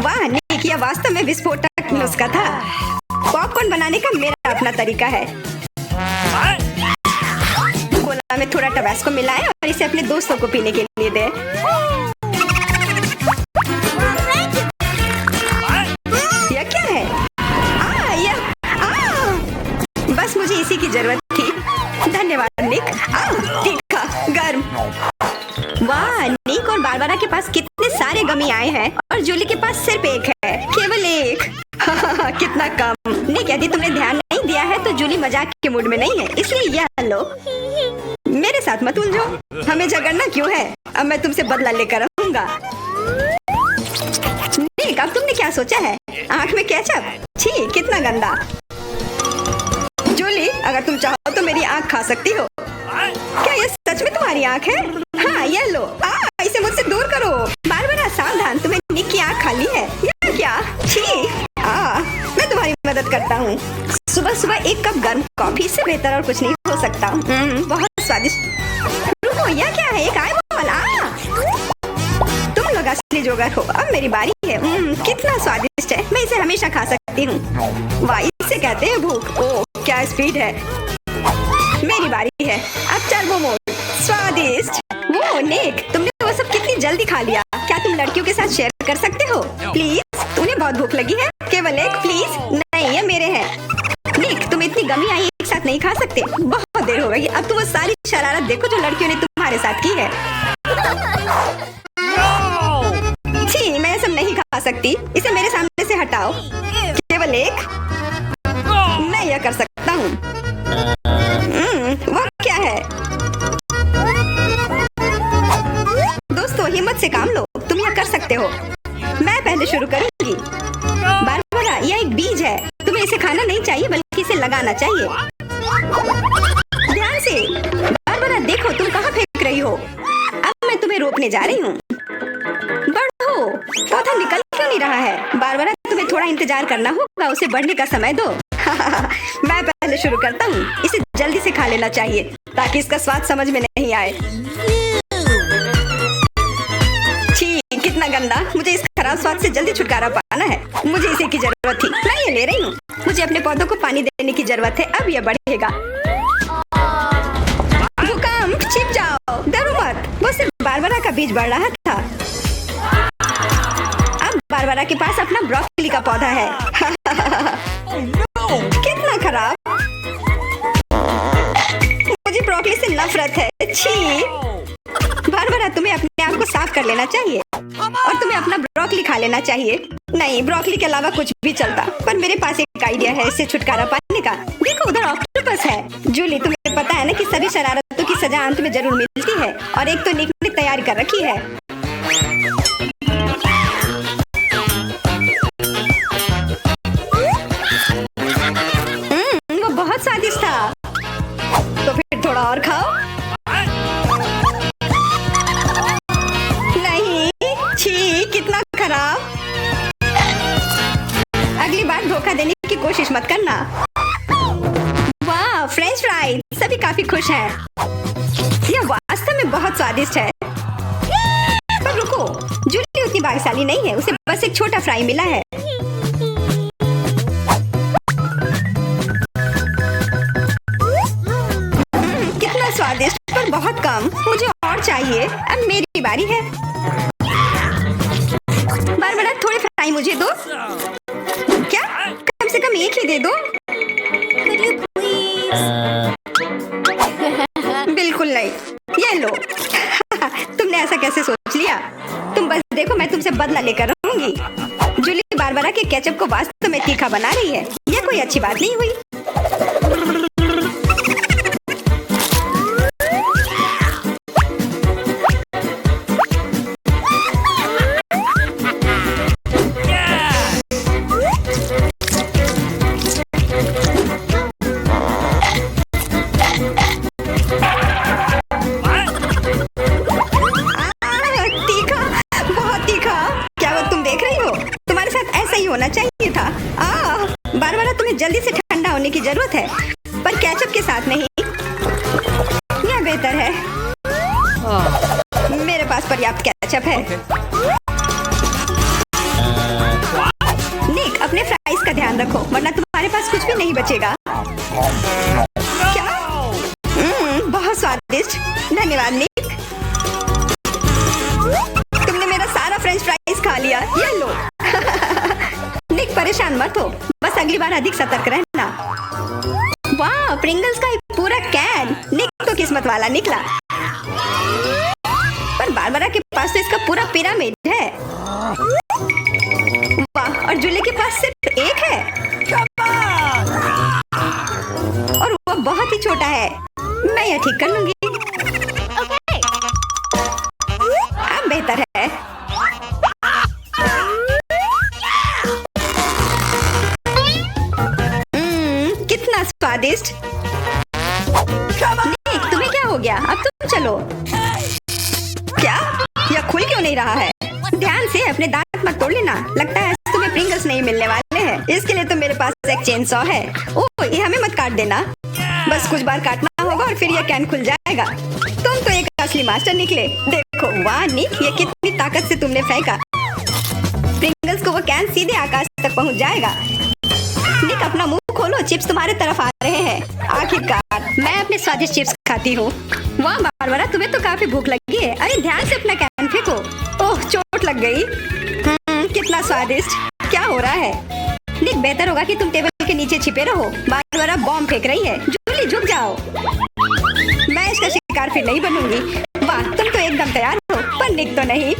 वाह निक, यह वास्तव में विस्फोटक नुस्खा था। पॉपकॉर्न बनाने का मेरा अपना तरीका है। कोला में थोड़ा टबास्को मिलाएं और इसे अपने दोस्तों को पीने के लिए दें। यह क्या है? बस मुझे इसी की जरूरत थी। धन्यवाद निक। तीखा, गर्म। वाह, निक और बारबरा के पास कितने सारे गमी आए हैं और जूली के पास सिर्फ एक है। केवल एक। कितना कम। निक, यदि तुमने ध्यान नहीं दिया है तो जूली मजाक के मूड में नहीं है, इसलिए यह लो। मेरे साथ मत उलझो। हमें झगड़ना क्यों है? अब मैं तुमसे बदला लेकर रहूंगा। निक, अब तुमने क्या सोचा है? आँख में केचप? छी, कितना गंदा। जूली, अगर तुम चाहो तो मेरी आँख खा सकती हो। क्या ये सच में तुम्हारी आँख है? हाँ, ये लो। इसे मुझसे दूर करो। बारबरा, सावधान, तुम्हें निक की आँख खाली है। यह क्या? छी। मैं तुम्हारी मदद करता हूँ। सुबह सुबह एक कप गर्म कॉफी से बेहतर और कुछ नहीं हो सकता। बहुत स्वादिष्ट। रुको, यह क्या है? एक आईबॉल। तुम लोग असली जोगर हो। अब मेरी बारी है। कितना स्वादिष्ट है। मैं इसे हमेशा खा सकती हूँ। वाह, इसे कहते हैं भूख। ओह, क्या स्पीड है। मेरी बारी है। अब टर्बो मोड। स्वादिष्ट। वो निक, तुमने वो सब कितनी जल्दी खा लिया। क्या तुम लड़कियों के साथ शेयर कर सकते हो? प्लीज, उन्हें बहुत भूख लगी है। केवल एक, प्लीज। नहीं, ये मेरे हैं। निक, तुम इतनी गमी आई एक साथ नहीं खा सकते। बहुत देर हो गई। अब तुम वो सारी शरारत देखो जो लड़कियों ने तुम्हारे साथ की है। छी, मैं सब नहीं खा सकती। इसे मेरे सामने से हटाओ। केवल एक। मैं यह कर सकता हूँ। वो क्या है? दोस्तों, हिम्मत से काम लो। तुम यह कर सकते हो। मैं पहले शुरू करूंगी। बारबरा, यह एक बीज है। तुम्हें इसे खाना नहीं चाहिए बल्कि इसे लगाना चाहिए। ध्यान से। बारबरा, देखो तुम कहाँ फेंक रही हो। अब मैं तुम्हें रोकने जा रही हूँ। बढ़ो। पौधा निकल क्यों नहीं रहा है? बारबरा, तुम्हें थोड़ा इंतजार करना होगा। उसे बढ़ने का समय दो। मैं पहले शुरू करता हूँ। इसे जल्दी से खा लेना चाहिए ताकि इसका स्वाद समझ में नहीं आए। छी, कितना गंदा। मुझे इस खराब स्वाद से जल्दी छुटकारा पाना है। मुझे इसे की जरूरत थी। मैं ये ले रही हूँ। मुझे अपने पौधों को पानी देने की जरूरत है। अब यह बढ़ेगा। भूकंप, छिप जाओ। डरो मत। वो सिर्फ बारबरा का बीज बढ़ रहा था। अब बारबरा के पास अपना ब्रोकली का पौधा है। कितना खराब। मुझे ब्रोकली से नफरत है। छी। बारबरा, तुम्हें अपने आप को साफ कर लेना चाहिए और तुम्हें अपना ब्रोकली खा लेना चाहिए। नहीं, ब्रोकली के अलावा कुछ भी चलता, पर मेरे पास एक आइडिया है इससे छुटकारा पाने का। देखो, उधर ऑक्टोपस है। जूली, तुम्हें पता है ना कि सभी शरारतों की सजा अंत में जरूर मिलती है, और एक तो निक ने तैयारी कर रखी है। वो बहुत स्वादिष्ट था। तो फिर थोड़ा और खाओ। छी, कितना खराब। अगली बार धोखा देने की कोशिश मत करना। वाह, फ्रेंच फ्राइज। सभी काफी खुश हैं। यह वास्तव में बहुत स्वादिष्ट है। पर रुको, जूली उतनी भाग्यशाली नहीं है। उसे बस एक छोटा फ्राई मिला है। कितना स्वादिष्ट, पर बहुत कम। मुझे और चाहिए। अब मेरी बारी है। बारबरा, थोड़े फ्राई मुझे दो। क्या? कम से कम एक ही दे दो। बिल्कुल नहीं। ये लो। तुमने ऐसा कैसे सोच लिया? तुम बस देखो, मैं तुमसे बदला लेकर रहूंगी। जूली बारबरा के केचप को वास्तव में तीखा बना रही है। यह कोई अच्छी बात नहीं हुई। होना चाहिए था। बारबरा, तुम्हें जल्दी से ठंडा होने की जरूरत है, पर केचप के साथ नहीं। यह बेहतर है। मेरे पास पर्याप्त केचप है। निक, अपने फ्राइज का ध्यान रखो, वरना तुम्हारे पास कुछ भी नहीं बचेगा। क्या? बहुत स्वादिष्ट। धन्यवाद निक। तुमने मेरा सारा फ्रेंच फ्राइज खा लिया। ये लो। निक, परेशान मत हो। बस अगली बार अधिक सतर्क रहना। वाह, प्रिंगल्स का एक पूरा कैन। निक तो किस्मत वाला निकला। पर बारबरा के पास तो इसका पूरा पिरामिड है। वाह, और जूली के पास सिर्फ एक है। और वो बहुत ही छोटा है। मैं यह ठीक कर लूंगी। अब बेहतर है। कितना स्वादिष्ट। निक, तुम्हें क्या हो गया? अब तुम चलो। क्या? यह खुल क्यों नहीं रहा है? ध्यान से, अपने दांत मत तोड़ लेना। लगता है तुम्हें प्रिंगल्स नहीं मिलने वाले हैं। इसके लिए तो मेरे पास एक चेन सॉ है। ओह, ये हमें मत काट देना। बस कुछ बार काटना होगा और फिर यह कैन खुल जाएगा। तुम तो एक असली मास्टर निकले। देखो, वाह निक, ये कितनी ताकत से तुमने फेंका। प्रिंगल्स को वो कैन सीधे आकाश तक पहुंच जाएगा। निक, अपना मुंह खोलो, चिप्स तुम्हारे तरफ आ रहे हैं। आखिरकार मैं अपने स्वादिष्ट चिप्स खाती हूँ। वाह बारबरा, तुम्हें तो काफी भूख लगी है। अरे ध्यान से अपना कैन फेंको। ओह, चोट लग गई। कितना स्वादिष्ट। क्या हो रहा है? निक, बेहतर होगा कि तुम टेबल के नीचे छिपे रहो। बारबरा बॉम्ब फेंक रही है। जूली झुक जाओ। मैं इसका शिकार फिर नहीं बनूंगी। वाह, तुम तो एकदम तैयार हो, पर निक तो नहीं।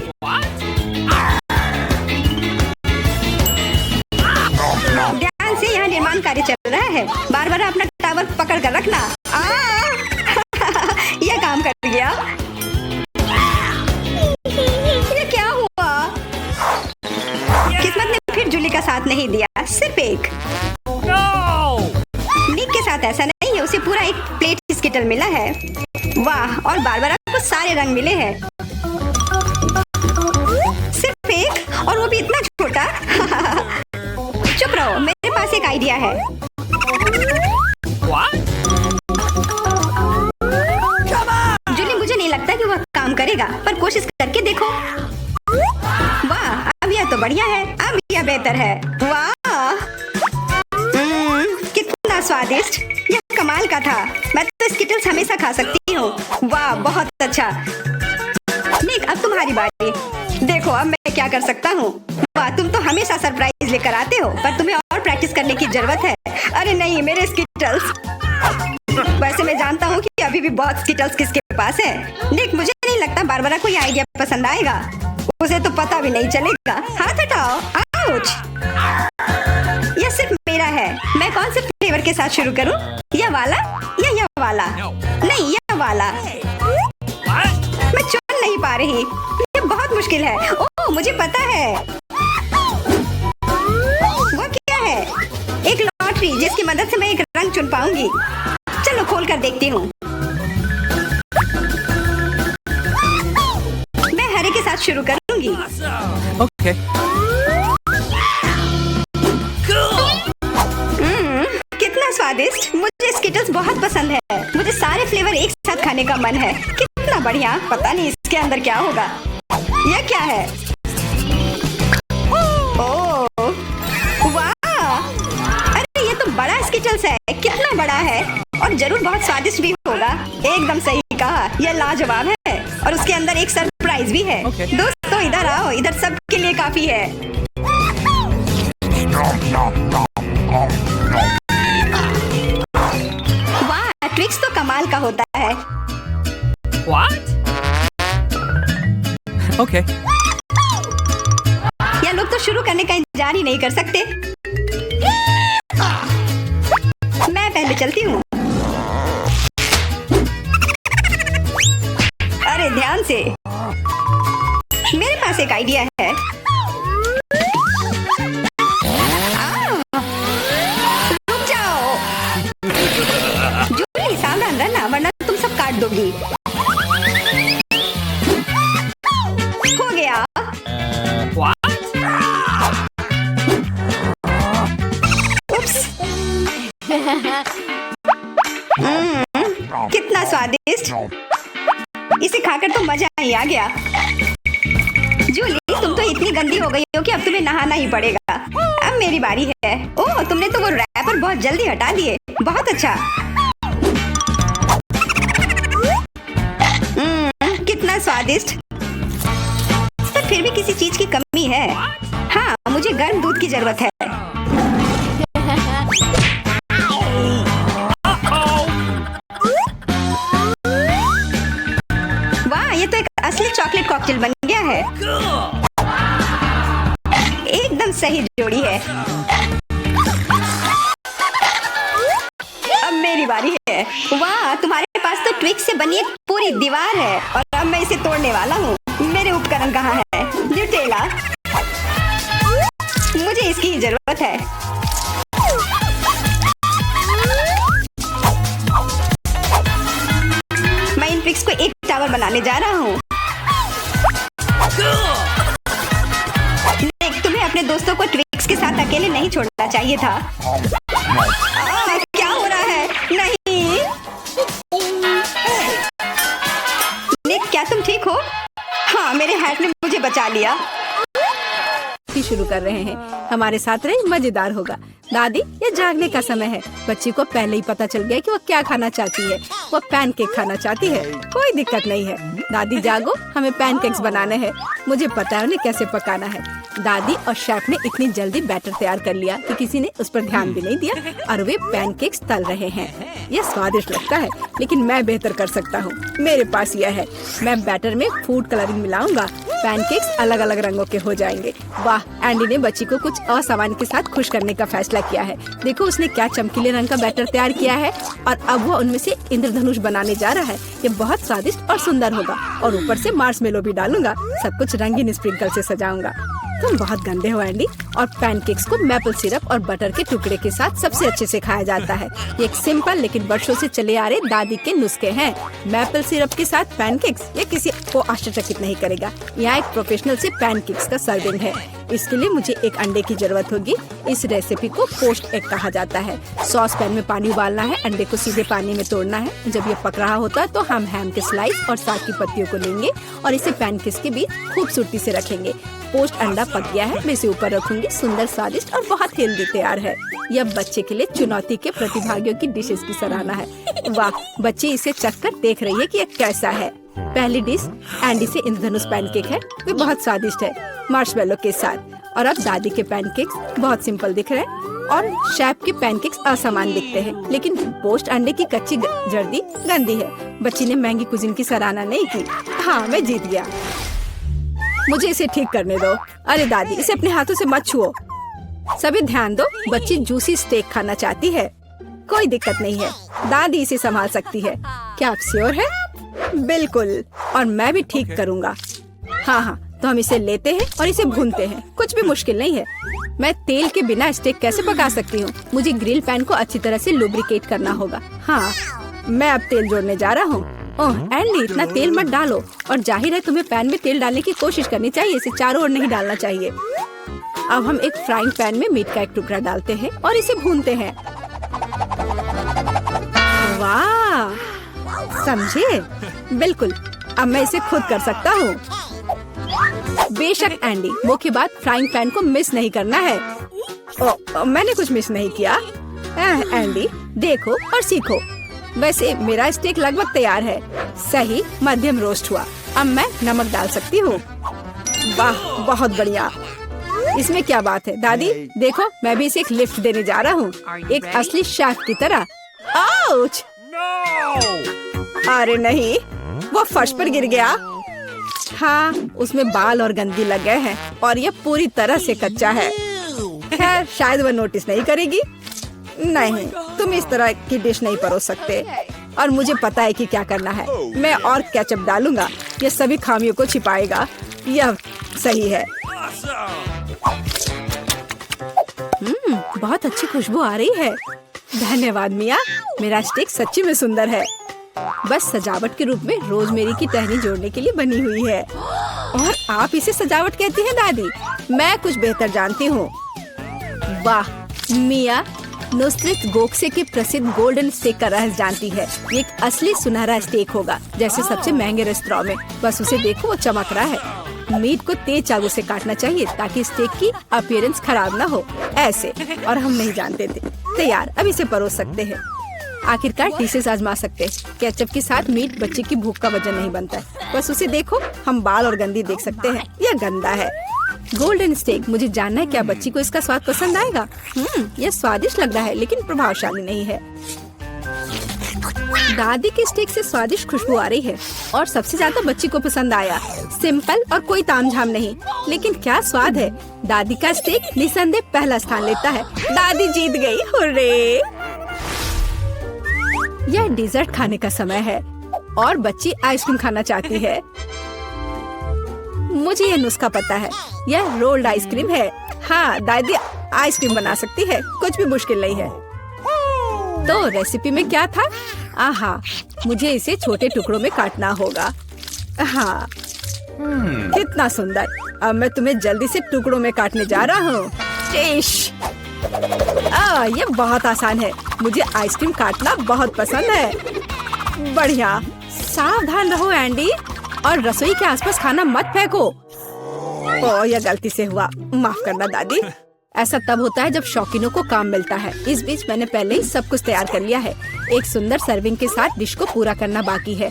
ध्यान से, यहाँ निर्माण कार्य चल रहा है। बारबरा अपना टावर पकड़ कर रखना। यह काम कर गया। ये क्या हुआ? किस्मत ने फिर जूली का साथ नहीं दिया, सिर्फ एक। निक के साथ ऐसा नहीं है, उसे पूरा एक प्लेट स्किटल मिला है। वाह, और बारबरा को सारे रंग मिले हैं। सिर्फ एक, और वो भी इतना छोटा। चुप रहो, मेरे पास एक आइडिया है। जूली, मुझे नहीं लगता कि वह काम करेगा, पर कोशिश करके देखो। वाह, अब यह तो बढ़िया है। अब यह बेहतर है। वाह, कितना स्वादिष्ट। यह कमाल का था। मैं तो स्किटल्स हमेशा खा सकती हूँ। वाह, बहुत अच्छा। निक, अब तुम्हारी बारी। देखो अब मैं क्या कर सकता हूँ। वाह, तुम तो हमेशा सरप्राइज लेकर आते हो, पर तुम्हें और प्रैक्टिस करने की जरूरत है। अरे नहीं, मेरे स्किटल्स। वैसे मैं जानता हूँ कि अभी भी बहुत स्किटल्स किसके पास है। निक, मुझे नहीं लगता बारबरा को ये आइडिया पसंद आएगा। उसे तो पता भी नहीं चलेगा। हाथ हटाओ। आउच! यह सिर्फ मेरा है। मैं कौन से फ्लेवर के साथ शुरू करूं? यह वाला या यह वाला? नहीं, यह वाला। मैं चुन नहीं पा रही। ये बहुत मुश्किल है। ओह, मुझे पता है। वो क्या है? एक लॉटरी जिसकी मदद से मैं एक रंग चुन पाऊंगी। चलो खोल कर देखती हूँ। मैं हरे के साथ शुरू करूंगी। Okay. कितना स्वादिष्ट। मुझे स्किटल्स बहुत पसंद है। मुझे सारे फ्लेवर एक साथ खाने का मन है। कितना बढ़िया। पता नहीं इसके अंदर क्या होगा। यह क्या है? ओह, वाह! अरे ये तो बड़ा स्किटल्स है। कितना बड़ा है, और जरूर बहुत स्वादिष्ट भी होगा। एकदम सही कहा। यह लाजवाब है, और उसके अंदर एक सरप्राइज भी है। Okay. दोस्तों, इधर आओ। इधर सबके लिए काफी है। वाह, ट्विक्स तो कमाल का होता है। Okay. यह लोग तो शुरू करने का इंतजार ही नहीं कर सकते। मैं पहले चलती हूँ। अरे ध्यान से। मेरे पास एक आइडिया है। रुक जाओ। जूली, सावधान रहना, वरना तुम सब काट दोगी। हो गया। उप्स। कितना स्वादिष्ट। इसे खाकर तो मजा ही आ गया। जूली, तुम तो इतनी गंदी हो गई हो कि अब तुम्हें नहाना ही पड़ेगा। अब मेरी बारी है। ओह, तुमने तो वो रैपर बहुत जल्दी हटा दिए। बहुत अच्छा। कितना स्वादिष्ट। पर फिर भी किसी चीज की कमी है। हाँ, मुझे गर्म दूध की जरूरत है। वाह, ये तो एक असली चॉकलेट कॉकटेल बन गया है। एकदम सही जोड़ी है। अब मेरी बारी है। वाह, तुम्हारे पास तो ट्विक्स से बनी एक पूरी दीवार है, और अब मैं इसे तोड़ने वाला हूँ। मेरे उपकरण कहाँ है? न्यूटेला। मुझे इसकी ही जरूरत है। मैं इन ट्विक्स को एक टावर बनाने जा रहा हूँ। देख, तुम्हें अपने दोस्तों को ट्विक्स के साथ अकेले नहीं छोड़ना चाहिए था। क्या हो रहा है? नहीं। निक, क्या तुम ठीक हो? हाँ, मेरे हैट ने मुझे बचा लिया। शुरू कर रहे हैं। हमारे साथ रहे, मजेदार होगा। दादी, ये जागने का समय है। बच्ची को पहले ही पता चल गया कि वो क्या खाना चाहती है। वो पैनकेक खाना चाहती है। कोई दिक्कत नहीं है। दादी जागो, हमें पैनकेक्स बनाने हैं। मुझे पता है उन्हें कैसे पकाना है। दादी और शेफ ने इतनी जल्दी बैटर तैयार कर लिया कि किसी ने उस पर ध्यान भी नहीं दिया और वे पैनकेक्स तल रहे हैं। यह स्वादिष्ट लगता है, लेकिन मैं बेहतर कर सकता हूँ। मेरे पास यह है। मैं बैटर में फूड कलरिंग मिलाऊंगा। पैनकेक्स अलग अलग रंगों के हो जाएंगे। वाह, एंडी ने बच्ची को कुछ असामान्य के साथ खुश करने का फैसला किया है। देखो उसने क्या चमकीले रंग का बैटर तैयार किया है और अब वो उनमें से इंद्रधनुष बनाने जा रहा है। ये बहुत स्वादिष्ट और सुंदर होगा और ऊपर से मार्शमेलो भी डालूंगा। सब कुछ रंगीन स्प्रिंकल से सजाऊंगा। तुम बहुत गंदे हो एंडी। और पैनकेक्स को मैपल सिरप और बटर के टुकड़े के साथ सबसे अच्छे से खाया जाता है। ये एक सिंपल लेकिन वर्षों से चले आ रहे दादी के नुस्खे हैं। मैपल सिरप के साथ पैनकेक्स, ये किसी को आश्चर्यचकित नहीं करेगा। यहाँ एक प्रोफेशनल से पैनकेक्स का सर्विंग है। इसके लिए मुझे एक अंडे की जरूरत होगी। इस रेसिपी को पोस्ट एग कहा जाता है। सॉस पैन में पानी उबालना है। अंडे को सीधे पानी में तोड़ना है। जब ये पक रहा होता है तो हम हैम के स्लाइस और साग की पत्तियों को लेंगे और इसे पैनकेक्स के बीच खूबसूरती से रखेंगे। पोस्ट अंडा पक गया है। मैं इसे ऊपर रखूंगी। सुंदर, स्वादिष्ट और बहुत हेल्दी तैयार है। यह बच्चे के लिए चुनौती के प्रतिभागियों की डिशेस की सराहना है। वाह, बच्ची इसे चखकर देख रही है कि यह कैसा है। पहली डिश एंडी से इंद्रधनुष पैनकेक है। वे बहुत स्वादिष्ट है मार्शमेलो के साथ। और अब दादी के पैनकेक्स बहुत सिंपल दिख रहे हैं और शेफ के पैनकेक्स असामान्य दिखते हैं। लेकिन पोस्ट अंडे की कच्ची जर्दी गंदी है। बच्ची ने महंगी कुजिन की सराहना नहीं की। हाँ, मैं जीत गया। मुझे इसे ठीक करने दो। अरे दादी, इसे अपने हाथों से मत छुओ। सभी ध्यान दो, बच्ची जूसी स्टेक खाना चाहती है। कोई दिक्कत नहीं है, दादी इसे संभाल सकती है। क्या आप श्योर है? बिल्कुल, और मैं भी ठीक करूँगा। हाँ, तो हम इसे लेते हैं और इसे भूनते हैं। कुछ भी मुश्किल नहीं है। मैं तेल के बिना स्टेक कैसे पका सकती हूँ? मुझे ग्रिल पैन को अच्छी तरह से लुब्रिकेट करना होगा। हाँ, मैं अब तेल जोड़ने जा रहा हूँ। ओह एंडी, इतना तेल मत डालो। और जाहिर है तुम्हें पैन में तेल डालने की कोशिश करनी चाहिए। इसे चारों ओर नहीं डालना चाहिए। अब हम एक फ्राइंग पैन में मीट का एक टुकड़ा डालते हैं और इसे भूनते हैं। वाह, समझे? बिल्कुल, अब मैं इसे खुद कर सकता हूँ। बेशक एंडी, मुख्य बात फ्राइंग पैन को मिस नहीं करना है। मैंने कुछ मिस नहीं किया। एंडी, देखो और सीखो। वैसे मेरा स्टेक लगभग तैयार है। सही मध्यम रोस्ट हुआ। अब मैं नमक डाल सकती हूँ। वाह, बहुत बढ़िया। इसमें क्या बात है दादी? देखो, मैं भी इसे एक लिफ्ट देने जा रहा हूँ, एक असली शेफ की तरह। आउच! अरे नहीं, वो फर्श पर गिर गया। हाँ, उसमें बाल और गंदगी लग गए हैं और ये पूरी तरह से कच्चा है। खैर, शायद वह नोटिस नहीं करेगी। नहीं, तुम इस तरह की डिश नहीं परोस सकते। और मुझे पता है कि क्या करना है। मैं और केचप डालूंगा। ये सभी खामियों को छिपाएगा। यह सही है। बहुत अच्छी खुशबू आ रही है। धन्यवाद मिया, मेरा स्टेक सच्ची में सुंदर है। बस सजावट के रूप में रोजमेरी की टहनी जोड़ने के लिए बनी हुई है। और आप इसे सजावट कहती हैं दादी? मैं कुछ बेहतर जानती हूँ। वाह, मिया नोस्ट्रिट गोक्से के प्रसिद्ध गोल्डन स्टेक का रहस्य जानती है। ये एक असली सुनहरा स्टेक होगा, जैसे सबसे महंगे रेस्तरां में। बस उसे देखो, वो चमक रहा है। मीट को तेज चाकू से काटना चाहिए ताकि स्टेक की अपीयरेंस खराब ना हो। ऐसे, और हम नहीं जानते थे। तैयार, अब इसे परोस सकते हैं। आखिरकार डिशेस आजमा सकते हैं। केचप के साथ मीट बच्चे की भूख का वजन नहीं बनता है। बस उसे देखो, हम बाल और गंदी देख सकते हैं। यह गंदा है। गोल्डन स्टेक, मुझे जानना है क्या बच्ची को इसका स्वाद पसंद आएगा। यह स्वादिष्ट लग रहा है लेकिन प्रभावशाली नहीं है। दादी के स्टेक से स्वादिष्ट खुशबू आ रही है और सबसे ज्यादा बच्ची को पसंद आया। सिंपल और कोई तामझाम नहीं, लेकिन क्या स्वाद है। दादी का स्टेक निसंदेह पहला स्थान लेता है। दादी जीत गई, हुर्रे! यह डेजर्ट खाने का समय है और बच्ची आइसक्रीम खाना चाहती है। मुझे यह नुस्खा पता है। यह रोल्ड आइसक्रीम है। हाँ, दादी आइसक्रीम बना सकती है। कुछ भी मुश्किल नहीं है। तो रेसिपी में क्या था? आहा, मुझे इसे छोटे टुकड़ों में काटना होगा। हाँ, कितना सुंदर। अब मैं तुम्हें जल्दी से टुकड़ों में काटने जा रहा हूँ। ये बहुत आसान है। मुझे आइसक्रीम काटना बहुत पसंद है। बढ़िया। सावधान रहो एंडी, और रसोई के आसपास खाना मत फेंको। यह गलती से हुआ, माफ करना दादी। ऐसा तब होता है जब शौकीनों को काम मिलता है। इस बीच मैंने पहले ही सब कुछ तैयार कर लिया है। एक सुंदर सर्विंग के साथ डिश को पूरा करना बाकी है।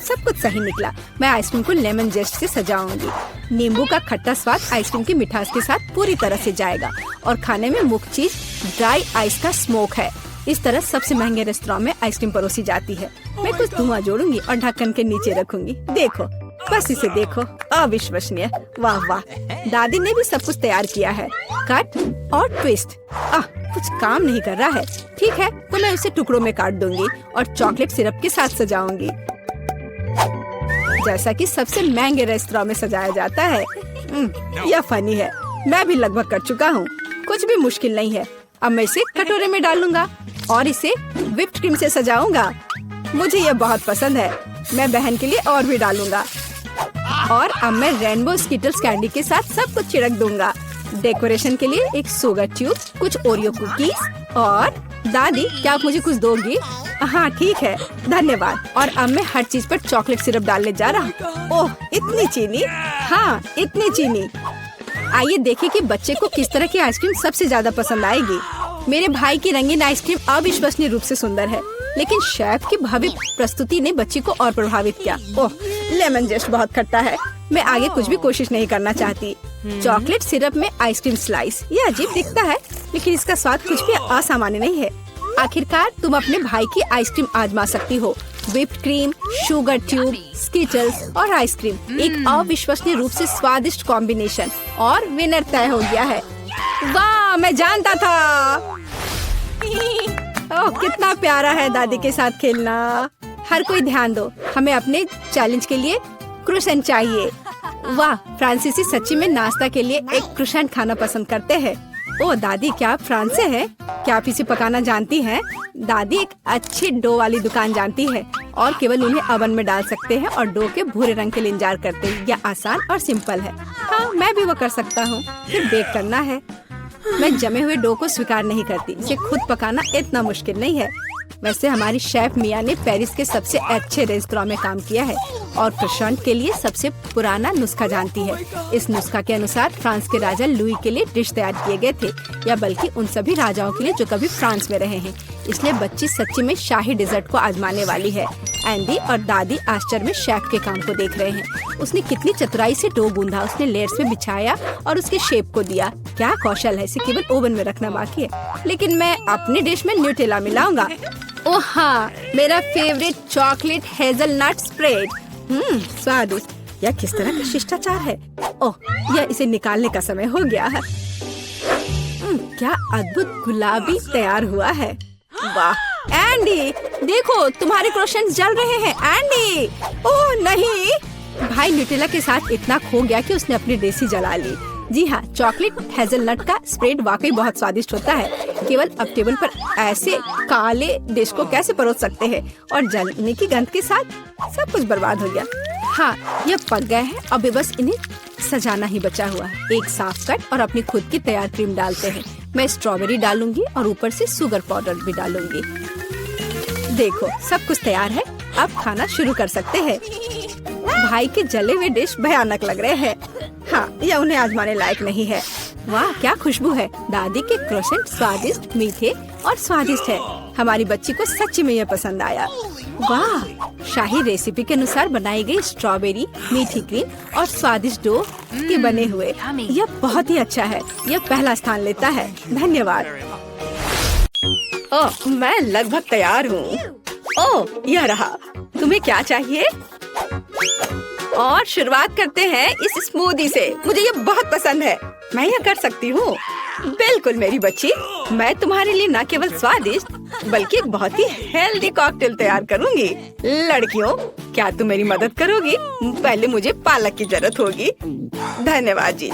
सब कुछ सही निकला। मैं आइसक्रीम को लेमन जेस्ट से सजाऊंगी। नींबू का खट्टा स्वाद आइसक्रीम की मिठास के साथ पूरी तरह से जाएगा और खाने में मुख्य चीज ड्राई आइस का स्मोक है। इस तरह सबसे महंगे रेस्टोरेंट में आइसक्रीम परोसी जाती है। मैं कुछ धुआं जोड़ूंगी और ढक्कन के नीचे रखूंगी। देखो, बस इसे देखो, अविश्वसनीय। वाह वाह, दादी ने भी सब कुछ तैयार किया है। कट और ट्विस्ट। कुछ काम नहीं कर रहा है। ठीक है, तो मैं उसे टुकड़ों में काट दूंगी और चॉकलेट सिरप के साथ सजाऊंगी, जैसा कि सबसे महंगे रेस्टोरेंट में सजाया जाता है। यह फनी है। मैं भी लगभग कर चुका हूँ। कुछ भी मुश्किल नहीं है। अब मैं इसे कटोरे में डालूंगा और इसे व्हिप्ड क्रीम से सजाऊंगा। मुझे यह बहुत पसंद है। मैं बहन के लिए और भी डालूंगा। और अब मैं रेनबो स्किटल्स कैंडी के साथ सब कुछ छिड़क दूंगा। डेकोरेशन के लिए एक शुगर ट्यूब, कुछ ओरियो कुकीज और दादी, क्या आप मुझे कुछ दोगी? हाँ ठीक है, धन्यवाद। और अब मैं हर चीज पर चॉकलेट सिरप डालने जा रहा हूँ। ओह, इतनी चीनी। हाँ, इतनी चीनी। आइए देखें कि बच्चे को किस तरह की आइसक्रीम सबसे ज्यादा पसंद आएगी। मेरे भाई की रंगीन आइसक्रीम अविश्वसनीय रूप से सुंदर है, लेकिन शेफ की भव्य प्रस्तुति ने बच्ची को और प्रभावित किया। ओह, लेमन जेस्ट बहुत खट्टा है। मैं आगे कुछ भी कोशिश नहीं करना चाहती। चॉकलेट सिरप में आइसक्रीम स्लाइस, ये अजीब दिखता है, लेकिन इसका स्वाद कुछ भी असामान्य नहीं है। आखिरकार तुम अपने भाई की आइसक्रीम आजमा सकती हो। Whipped cream, sugar tube, Skittles और आइसक्रीम, एक अविश्वसनीय रूप से स्वादिष्ट कॉम्बिनेशन, और विनर तय हो गया है। वाह, मैं जानता था। ओह, कितना प्यारा है दादी के साथ खेलना। हर कोई ध्यान दो, हमें अपने चैलेंज के लिए क्रोसेंट चाहिए। वाह, फ्रांसीसी सच्ची में नाश्ता के लिए एक क्रोसेंट खाना पसंद करते हैं। ओह दादी, क्या आप फ्रांस से हैं? क्या आप इसे पकाना जानती हैं? दादी एक अच्छी डो वाली दुकान जानती है और केवल उन्हें ओवन में डाल सकते हैं और डो के भूरे रंग के लिए इंतजार करते हैं। यह आसान और सिंपल है। हाँ, मैं भी वो कर सकता हूँ। फिर बेक करना है। मैं जमे हुए डो को स्वीकार नहीं करती। इसे खुद पकाना इतना मुश्किल नहीं है। वैसे हमारी शेफ मिया ने पेरिस के सबसे अच्छे रेस्टोरेंट में काम किया है और क्रोसेंट के लिए सबसे पुराना नुस्खा जानती है। इस नुस्खा के अनुसार फ्रांस के राजा लुई के लिए डिश तैयार किए गए थे, या बल्कि उन सभी राजाओं के लिए जो कभी फ्रांस में रहे हैं। इसलिए बच्ची सच्ची में शाही डिजर्ट को आजमाने वाली है। एंडी और दादी आश्चर्य में शेफ के काम को देख रहे हैं। उसने कितनी चतुराई से डो गूंधा। उसने लेयर्स में बिछाया और उसके शेप को दिया। क्या कौशल है। इसे केवल ओवन में रखना बाकी है। लेकिन मैं अपनी डिश में न्यूटेला मिलाऊंगा। ओह हाँ, मेरा फेवरेट चॉकलेट हेजलनट स्प्रेड। स्वादिष्ट। यह किस तरह का शिष्टाचार है। ओह, यह इसे निकालने का समय हो गया है। क्या अद्भुत गुलाबी तैयार हुआ है। वाह एंडी, देखो तुम्हारे क्रोसेंट जल रहे हैं। एंडी, ओह नहीं। भाई न्यूटेला के साथ इतना खो गया कि उसने अपनी देसी जला ली। जी हाँ, चॉकलेट हेजलनट का स्प्रेड वाकई बहुत स्वादिष्ट होता है। केवल अब टेबल पर ऐसे काले डिश को कैसे परोस सकते हैं। और जलने की गंध के साथ सब कुछ बर्बाद हो गया। हाँ, यह पक गए हैं। अब बस इन्हें सजाना ही बचा हुआ है। एक साफ कट और अपनी खुद की तैयार क्रीम डालते हैं। मैं स्ट्रॉबेरी डालूंगी और ऊपर से शुगर पाउडर भी डालूंगी। देखो, सब कुछ तैयार है। अब खाना शुरू कर सकते हैं। भाई के जले हुए डिश भयानक लग रहे हैं। हाँ, यह उन्हें आजमाने लायक नहीं है। वाह, क्या खुशबू है। दादी के क्रोसेंट स्वादिष्ट, मीठे और स्वादिष्ट है। हमारी बच्ची को सच्ची में यह पसंद आया। वाह, शाही रेसिपी के अनुसार बनाई गई स्ट्रॉबेरी, मीठी क्रीम और स्वादिष्ट डो के बने हुए। यह बहुत ही अच्छा है। यह पहला स्थान लेता है। धन्यवाद। ओह, मैं लगभग तैयार हूँ। ओह, यह रहा। तुम्हें क्या चाहिए? और शुरुआत करते हैं इस स्मूदी से। मुझे ये बहुत पसंद है। मैं यह कर सकती हूँ। बिल्कुल मेरी बच्ची, मैं तुम्हारे लिए न केवल स्वादिष्ट बल्कि एक बहुत ही हेल्दी कॉकटेल तैयार करूँगी। लड़कियों, क्या तुम मेरी मदद करोगी? पहले मुझे पालक की जरूरत होगी। धन्यवाद जी।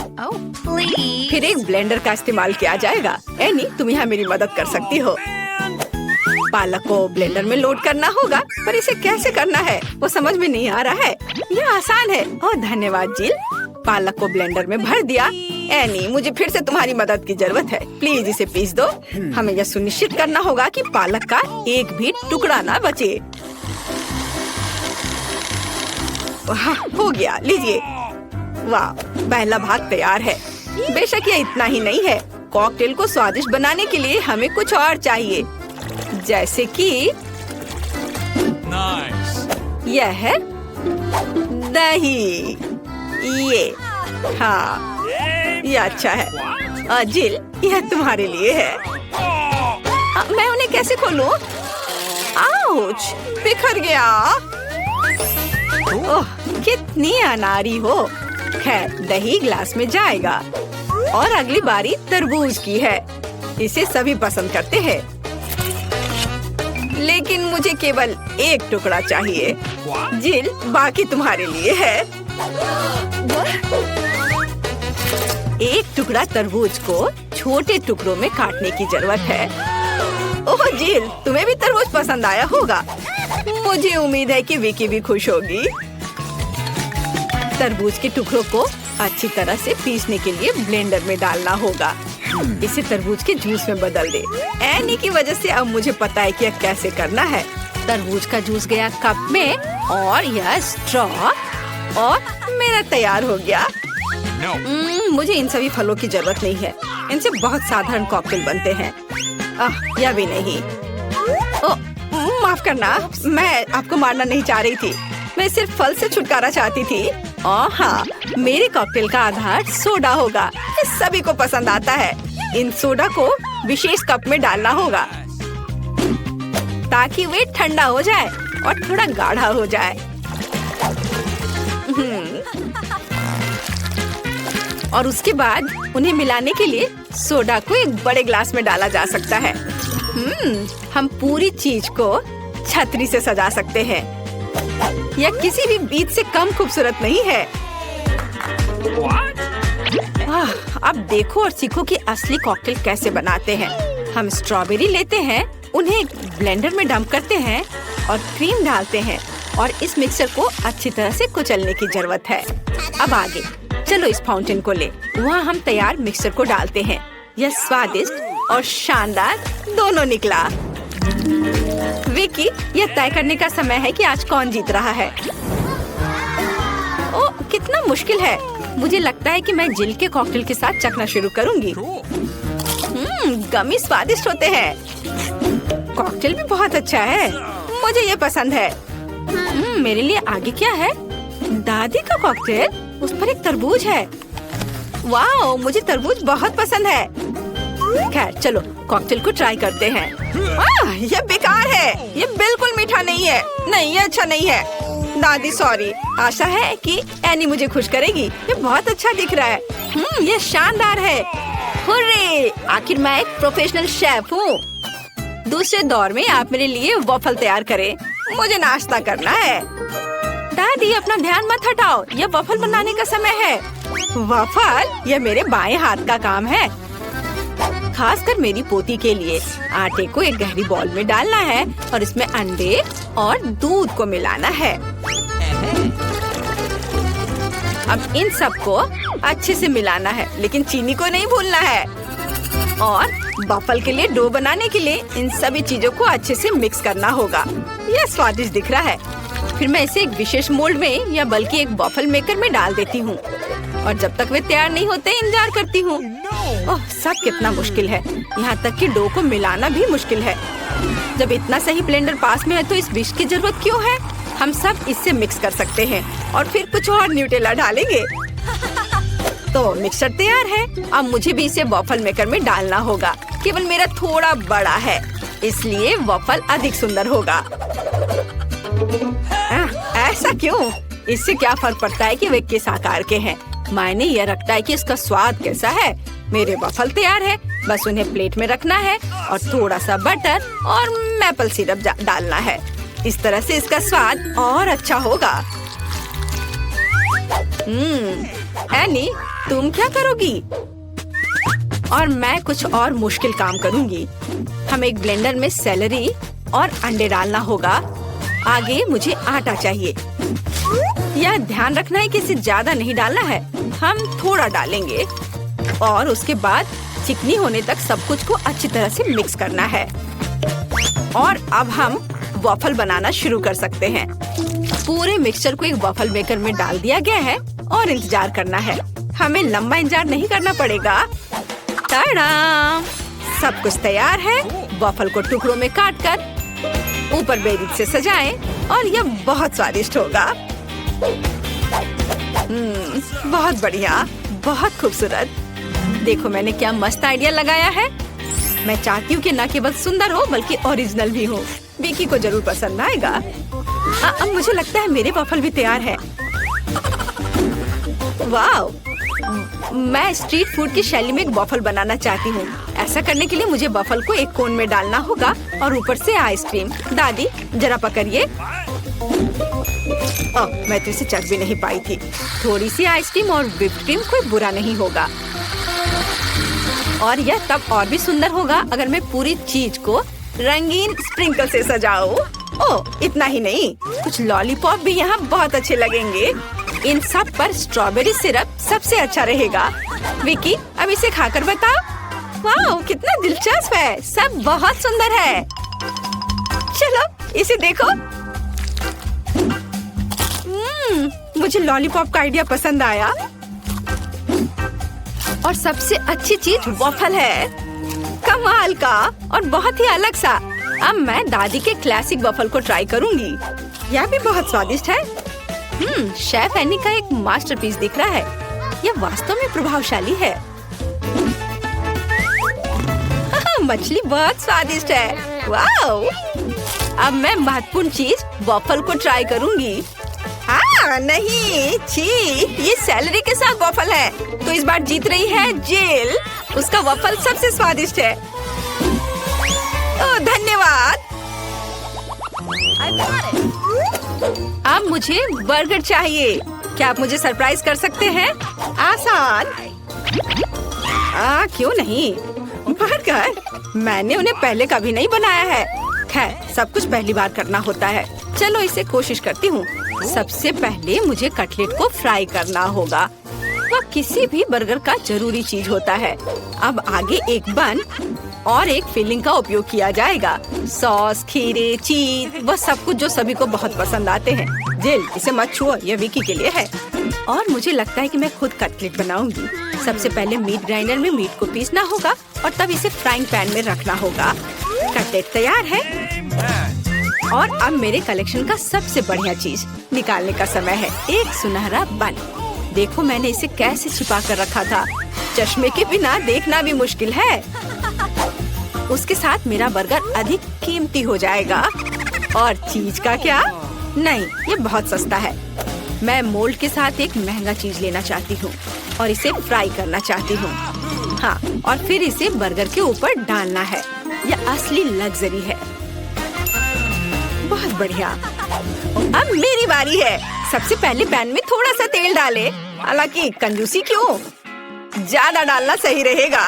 फिर एक ब्लेंडर का इस्तेमाल किया जाएगा। एनी, तुम यहाँ मेरी मदद कर सकती हो। पालक को ब्लेंडर में लोड करना होगा, पर इसे कैसे करना है वो समझ में नहीं आ रहा है। यह आसान है। ओह धन्यवाद जिल। पालक को ब्लेंडर में भर दिया। एनी, मुझे फिर से तुम्हारी मदद की जरूरत है। प्लीज इसे पीस दो। हमें यह सुनिश्चित करना होगा कि पालक का एक भी टुकड़ा ना बचे। वाह, हो गया। लीजिए। वाह, पहला भाग तैयार है। बेशक यह इतना ही नहीं है। कॉकटेल को स्वादिष्ट बनाने के लिए हमें कुछ और चाहिए, जैसे कि यह है दही। ये हाँ, ये अच्छा है। जिल, यह तुम्हारे लिए है। मैं उन्हें कैसे खोलूं? आउच! बिखर गया। ओह, कितनी अनारी हो। खैर, दही ग्लास में जाएगा। और अगली बारी तरबूज की है। इसे सभी पसंद करते हैं, लेकिन मुझे केवल एक टुकड़ा चाहिए। जिल, बाकी तुम्हारे लिए है। एक टुकड़ा तरबूज को छोटे टुकड़ों में काटने की जरूरत है। ओह जिल, तुम्हें भी तरबूज पसंद आया होगा। मुझे उम्मीद है कि विकी भी खुश होगी। तरबूज के टुकड़ों को अच्छी तरह से पीसने के लिए ब्लेंडर में डालना होगा। इसे तरबूज के जूस में बदल दे। एनी की वजह से अब मुझे पता है कि यह कैसे करना है। तरबूज का जूस गया कप में और यह स्ट्रॉ और मेरा तैयार हो गया। मुझे इन सभी फलों की जरूरत नहीं है। इनसे बहुत साधारण कॉकटेल बनते हैं। यह भी नहीं। माफ करना, मैं आपको मारना नहीं चाह रही थी। मैं सिर्फ फल से छुटकारा चाहती थी। हाँ, मेरे कॉकटेल का आधार सोडा होगा। ये सभी को पसंद आता है। इन सोडा को विशेष कप में डालना होगा ताकि वे ठंडा हो जाए और थोड़ा गाढ़ा हो जाए। और उसके बाद उन्हें मिलाने के लिए सोडा को एक बड़े ग्लास में डाला जा सकता है। हम पूरी चीज को छतरी से सजा सकते हैं। यह किसी भी बीज से कम खूबसूरत नहीं है। अब देखो और सीखो कि असली कॉकटेल कैसे बनाते हैं। हम स्ट्रॉबेरी लेते हैं, उन्हें ब्लेंडर में डंप करते हैं और क्रीम डालते हैं और इस मिक्सर को अच्छी तरह से कुचलने की जरूरत है। अब आगे चलो इस फाउंटेन को ले। वहाँ हम तैयार मिक्सर को डालते हैं। यह स्वादिष्ट और शानदार दोनों निकला। विकी, यह तय करने का समय है कि आज कौन जीत रहा है। ओ, कितना मुश्किल है। मुझे लगता है कि मैं जिल के कॉकटेल के साथ चखना शुरू करूंगी। गमी स्वादिष्ट होते हैं। कॉकटेल भी बहुत अच्छा है। मुझे ये पसंद है। मेरे लिए आगे क्या है? दादी का कॉकटेल, उस पर एक तरबूज है। वाओ, मुझे तरबूज बहुत पसंद है। खैर चलो कॉकटेल को ट्राई करते हैं। यह बेकार है। यह बिल्कुल मीठा नहीं है। नहीं, ये अच्छा नहीं है। दादी सॉरी। आशा है कि एनी मुझे खुश करेगी। ये बहुत अच्छा दिख रहा है। ये शानदार है। हुर्रे! आखिर मैं एक प्रोफेशनल शेफ हूँ। दूसरे दौर में आप मेरे लिए वॉफल तैयार करें। मुझे नाश्ता करना है। दादी, अपना ध्यान मत हटाओ। यह वॉफल बनाने का समय है। वॉफल? यह मेरे बाएं हाथ का काम है। खासकर मेरी पोती के लिए। आटे को एक गहरी बॉल में डालना है और इसमें अंडे और दूध को मिलाना है। अब इन सबको अच्छे से मिलाना है, लेकिन चीनी को नहीं भूलना है। और वॉफल के लिए डो बनाने के लिए इन सभी चीजों को अच्छे से मिक्स करना होगा। यह स्वादिष्ट दिख रहा है। फिर मैं इसे एक विशेष मोल्ड में या बल्कि एक वॉफल मेकर में डाल देती हूँ और जब तक वे तैयार नहीं होते इंतजार करती हूँ। ओह, सब कितना मुश्किल है। यहाँ तक कि डो को मिलाना भी मुश्किल है। जब इतना सही ब्लेंडर पास में है तो इस विस्क की जरूरत क्यों है? हम सब इससे मिक्स कर सकते हैं और फिर कुछ और न्यूटेला डालेंगे। तो मिक्सचर तैयार है। अब मुझे भी इसे वॉफल मेकर में डालना होगा। केवल मेरा थोड़ा बड़ा है, इसलिए वॉफल अधिक सुंदर होगा। ऐसा क्यों? इससे क्या फर्क पड़ता है कि वे किस आकार के हैं? मायने यह रखता है कि इसका स्वाद कैसा है। मेरे वॉफल तैयार है, बस उन्हें प्लेट में रखना है और थोड़ा सा बटर और मैपल सिरप डालना है। इस तरह से इसका स्वाद और अच्छा होगा। एनी, तुम क्या करोगी? और मैं कुछ और मुश्किल काम करूंगी। हम एक ब्लेंडर में सेलरी और अंडे डालना होगा। आगे मुझे आटा चाहिए। यह ध्यान रखना है कि इसे ज्यादा नहीं डालना है। हम थोड़ा डालेंगे और उसके बाद चिकनी होने तक सब कुछ को अच्छी तरह से मिक्स करना है। और अब हम वॉफल बनाना शुरू कर सकते हैं। पूरे मिक्सचर को एक वॉफल मेकर में डाल दिया गया है और इंतजार करना है। हमें लंबा इंतजार नहीं करना पड़ेगा। टाडा! सब कुछ तैयार है। वॉफल को टुकड़ों में काटकर ऊपर बेरीज से सजाएं और यह बहुत स्वादिष्ट होगा। बहुत बढ़िया, बहुत खूबसूरत। देखो मैंने क्या मस्त आइडिया लगाया है। मैं चाहती हूँ कि न केवल सुंदर हो बल्कि ओरिजिनल भी हो। विकी को जरूर पसंद आएगा। अब मुझे लगता है मेरे वॉफल भी तैयार है। वाव! मैं स्ट्रीट फूड की शैली में एक वॉफल बनाना चाहती हूँ। ऐसा करने के लिए मुझे वॉफल को एक कोन में डालना होगा और ऊपर से आइसक्रीम। दादी जरा पकड़िए। मैं तो इसे चख भी नहीं पाई थी। थोड़ी सी आइसक्रीम और व्हिप्ड क्रीम कोई बुरा नहीं होगा। और यह तब और भी सुंदर होगा अगर मैं पूरी चीज को रंगीन स्प्रिंकल से सजाऊं। ओह, इतना ही नहीं, कुछ लॉलीपॉप भी यहाँ बहुत अच्छे लगेंगे। इन सब पर स्ट्रॉबेरी सिरप सबसे अच्छा रहेगा। विकी, अब इसे खाकर बताओ। वाह, कितना दिलचस्प है। सब बहुत सुंदर है। चलो इसे देखो। मुझे लॉलीपॉप का आइडिया पसंद आया। और सबसे अच्छी चीज वॉफल है। कमाल का और बहुत ही अलग सा। अब मैं दादी के क्लासिक वॉफल को ट्राई करूंगी। यह भी बहुत स्वादिष्ट है। शेफ एनी का एक मास्टरपीस दिख रहा है। यह वास्तव में प्रभावशाली है। मछली बहुत स्वादिष्ट है। वाओ! अब मैं महत्वपूर्ण चीज वॉफल को ट्राई करूंगी। नहीं, छी, ये सैलरी के साथ वॉफल है। तो इस बार जीत रही है जेल। उसका वॉफल सबसे स्वादिष्ट है। ओह, धन्यवाद। अब मुझे बर्गर चाहिए। क्या आप मुझे सरप्राइज कर सकते हैं? आसान। क्यों नहीं? बर्गर? मैंने उन्हें पहले कभी नहीं बनाया है। खैर, सब कुछ पहली बार करना होता है। चलो इसे कोशिश करती हूँ। सबसे पहले मुझे कटलेट को फ्राई करना होगा। वह किसी भी बर्गर का जरूरी चीज होता है। अब आगे एक बन और एक फिलिंग का उपयोग किया जाएगा। सॉस, खीरे, चीज, वह सब कुछ जो सभी को बहुत पसंद आते हैं। जेल, इसे मत छुओ, यह विकी के लिए है। और मुझे लगता है कि मैं खुद कटलेट बनाऊंगी। सबसे पहले मीट ग्राइंडर में मीट को पीसना होगा और तब इसे फ्राइंग पैन में रखना होगा। कटलेट तैयार है। और अब मेरे कलेक्शन का सबसे बढ़िया चीज निकालने का समय है। एक सुनहरा बन। देखो मैंने इसे कैसे छिपा कर रखा था। चश्मे के बिना देखना भी मुश्किल है। उसके साथ मेरा बर्गर अधिक कीमती हो जाएगा। और चीज का क्या? नहीं, ये बहुत सस्ता है। मैं मोल्ड के साथ एक महंगा चीज लेना चाहती हूँ और इसे फ्राई करना चाहती हूँ। हाँ, और फिर इसे बर्गर के ऊपर डालना है। यह असली लग्जरी है। बहुत बढ़िया। अब मेरी बारी है। सबसे पहले पैन में थोड़ा सा तेल डाले। हालांकि कंजूसी क्यों? ज्यादा डालना सही रहेगा।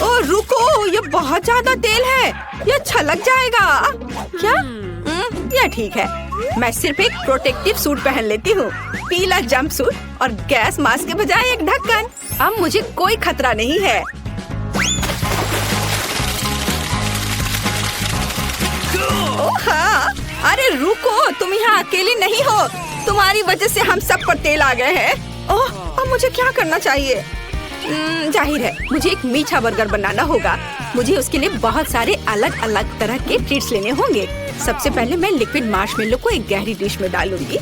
ओ रुको, ये बहुत ज्यादा तेल है। ये छलक जाएगा। क्या? यह ठीक है। मैं सिर्फ एक प्रोटेक्टिव सूट पहन लेती हूँ। पीला जंप सूट और गैस मास्क के बजाय एक ढक्कन। अब मुझे कोई खतरा नहीं है। हाँ, अरे रुको, तुम यहाँ अकेली नहीं हो। तुम्हारी वजह से हम सब पर तेल आ गए हैं। ओह, अब मुझे क्या करना चाहिए? जाहिर है मुझे एक मीठा बर्गर बनाना होगा। मुझे उसके लिए बहुत सारे अलग अलग तरह के ट्रीट्स लेने होंगे। सबसे पहले मैं लिक्विड मार्शमेलो को एक गहरी डिश में डालूंगी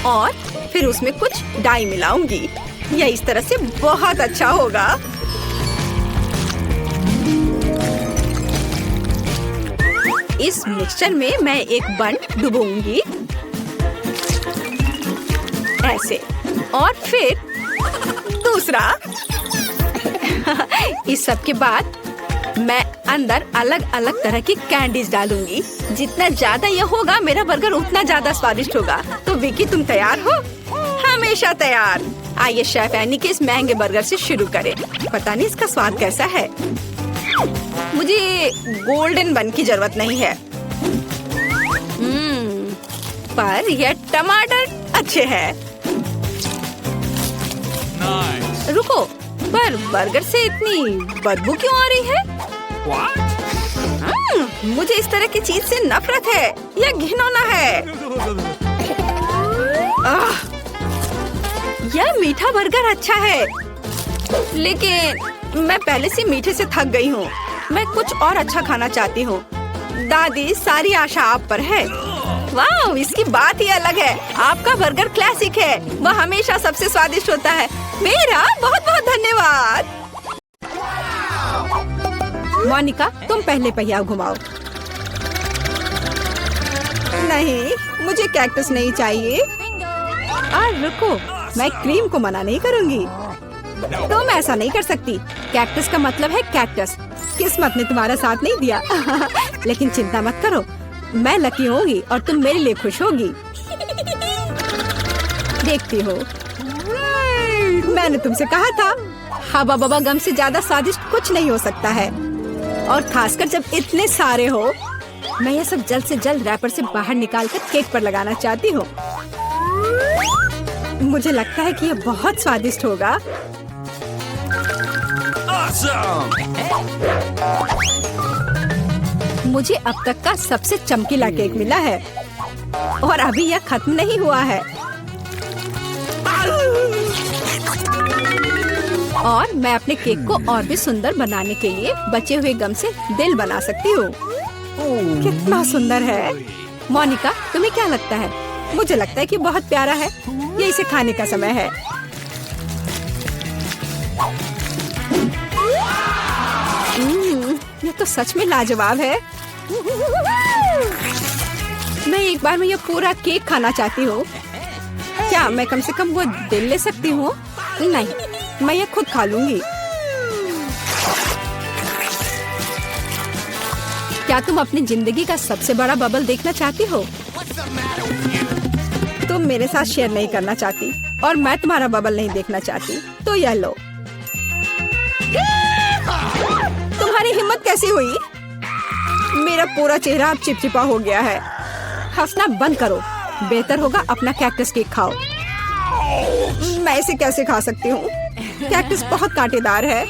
और फिर उसमें कुछ डाई मिलाऊंगी। यह इस तरह से बहुत अच्छा होगा। इस मिक्सचर में मैं एक बन डुबोऊंगी ऐसे, और फिर दूसरा। इस सब के बाद मैं अंदर अलग अलग तरह की कैंडीज डालूंगी। जितना ज्यादा यह होगा मेरा बर्गर उतना ज्यादा स्वादिष्ट होगा। तो विकी, तुम तैयार हो? हमेशा तैयार। आइए शेफ एनी के इस महंगे बर्गर से शुरू करें। पता नहीं इसका स्वाद कैसा है। मुझे गोल्डन बन की जरूरत नहीं है। पर यह टमाटर अच्छे हैं। Nice. रुको, पर बर्गर से इतनी बदबू क्यों आ रही है? मुझे इस तरह की चीज से नफरत है। यह घिनौना है। यह मीठा बर्गर अच्छा है, लेकिन मैं पहले से मीठे से थक गई हूँ। मैं कुछ और अच्छा खाना चाहती हूँ। दादी, सारी आशा आप पर है। वाह, इसकी बात ही अलग है। आपका बर्गर क्लासिक है, वह हमेशा सबसे स्वादिष्ट होता है। मेरा बहुत बहुत धन्यवाद। मोनिका, तुम पहले पहिया घुमाओ। नहीं, मुझे कैक्टस नहीं चाहिए। रुको, मैं क्रीम को मना नहीं करूंगी। तुम ऐसा नहीं कर सकती। कैक्टस का मतलब है कैक्टस। किस्मत ने तुम्हारा साथ नहीं दिया। लेकिन चिंता मत करो, मैं लकी होंगी और तुम मेरे लिए खुश होगी। देखती हो, मैंने तुमसे कहा था, हवा बबा गम से ज्यादा स्वादिष्ट कुछ नहीं हो सकता है। और खासकर जब इतने सारे हो। मैं यह सब जल्द से जल्द रैपर से बाहर निकालकर केक पर लगाना चाहती हूँ। मुझे लगता है कि यह बहुत स्वादिष्ट होगा। मुझे अब तक का सबसे चमकीला केक मिला है और अभी यह खत्म नहीं हुआ है। और मैं अपने केक को और भी सुंदर बनाने के लिए बचे हुए गम से दिल बना सकती हूँ। कितना सुंदर है। मोनिका, तुम्हें क्या लगता है? मुझे लगता है कि बहुत प्यारा है। ये इसे खाने का समय है। ये तो सच में लाजवाब है। मैं एक बार में यह पूरा केक खाना चाहती हूँ। क्या मैं कम से कम वो दिल ले सकती हूँ? नहीं, मैं ये खुद खा लूंगी। क्या तुम अपनी जिंदगी का सबसे बड़ा बबल देखना चाहती हो? तुम मेरे साथ शेयर नहीं करना चाहती और मैं तुम्हारा बबल नहीं देखना चाहती, तो यह लो। तुम्हारी हिम्मत कैसी हुई? मेरा पूरा चेहरा अब चिपचिपा हो गया है। हंसना बंद करो। बेहतर होगा अपना कैक्टस केक खाओ। मैं इसे कैसे खा सकती हूँ? कैक्टस बहुत कांटेदार है।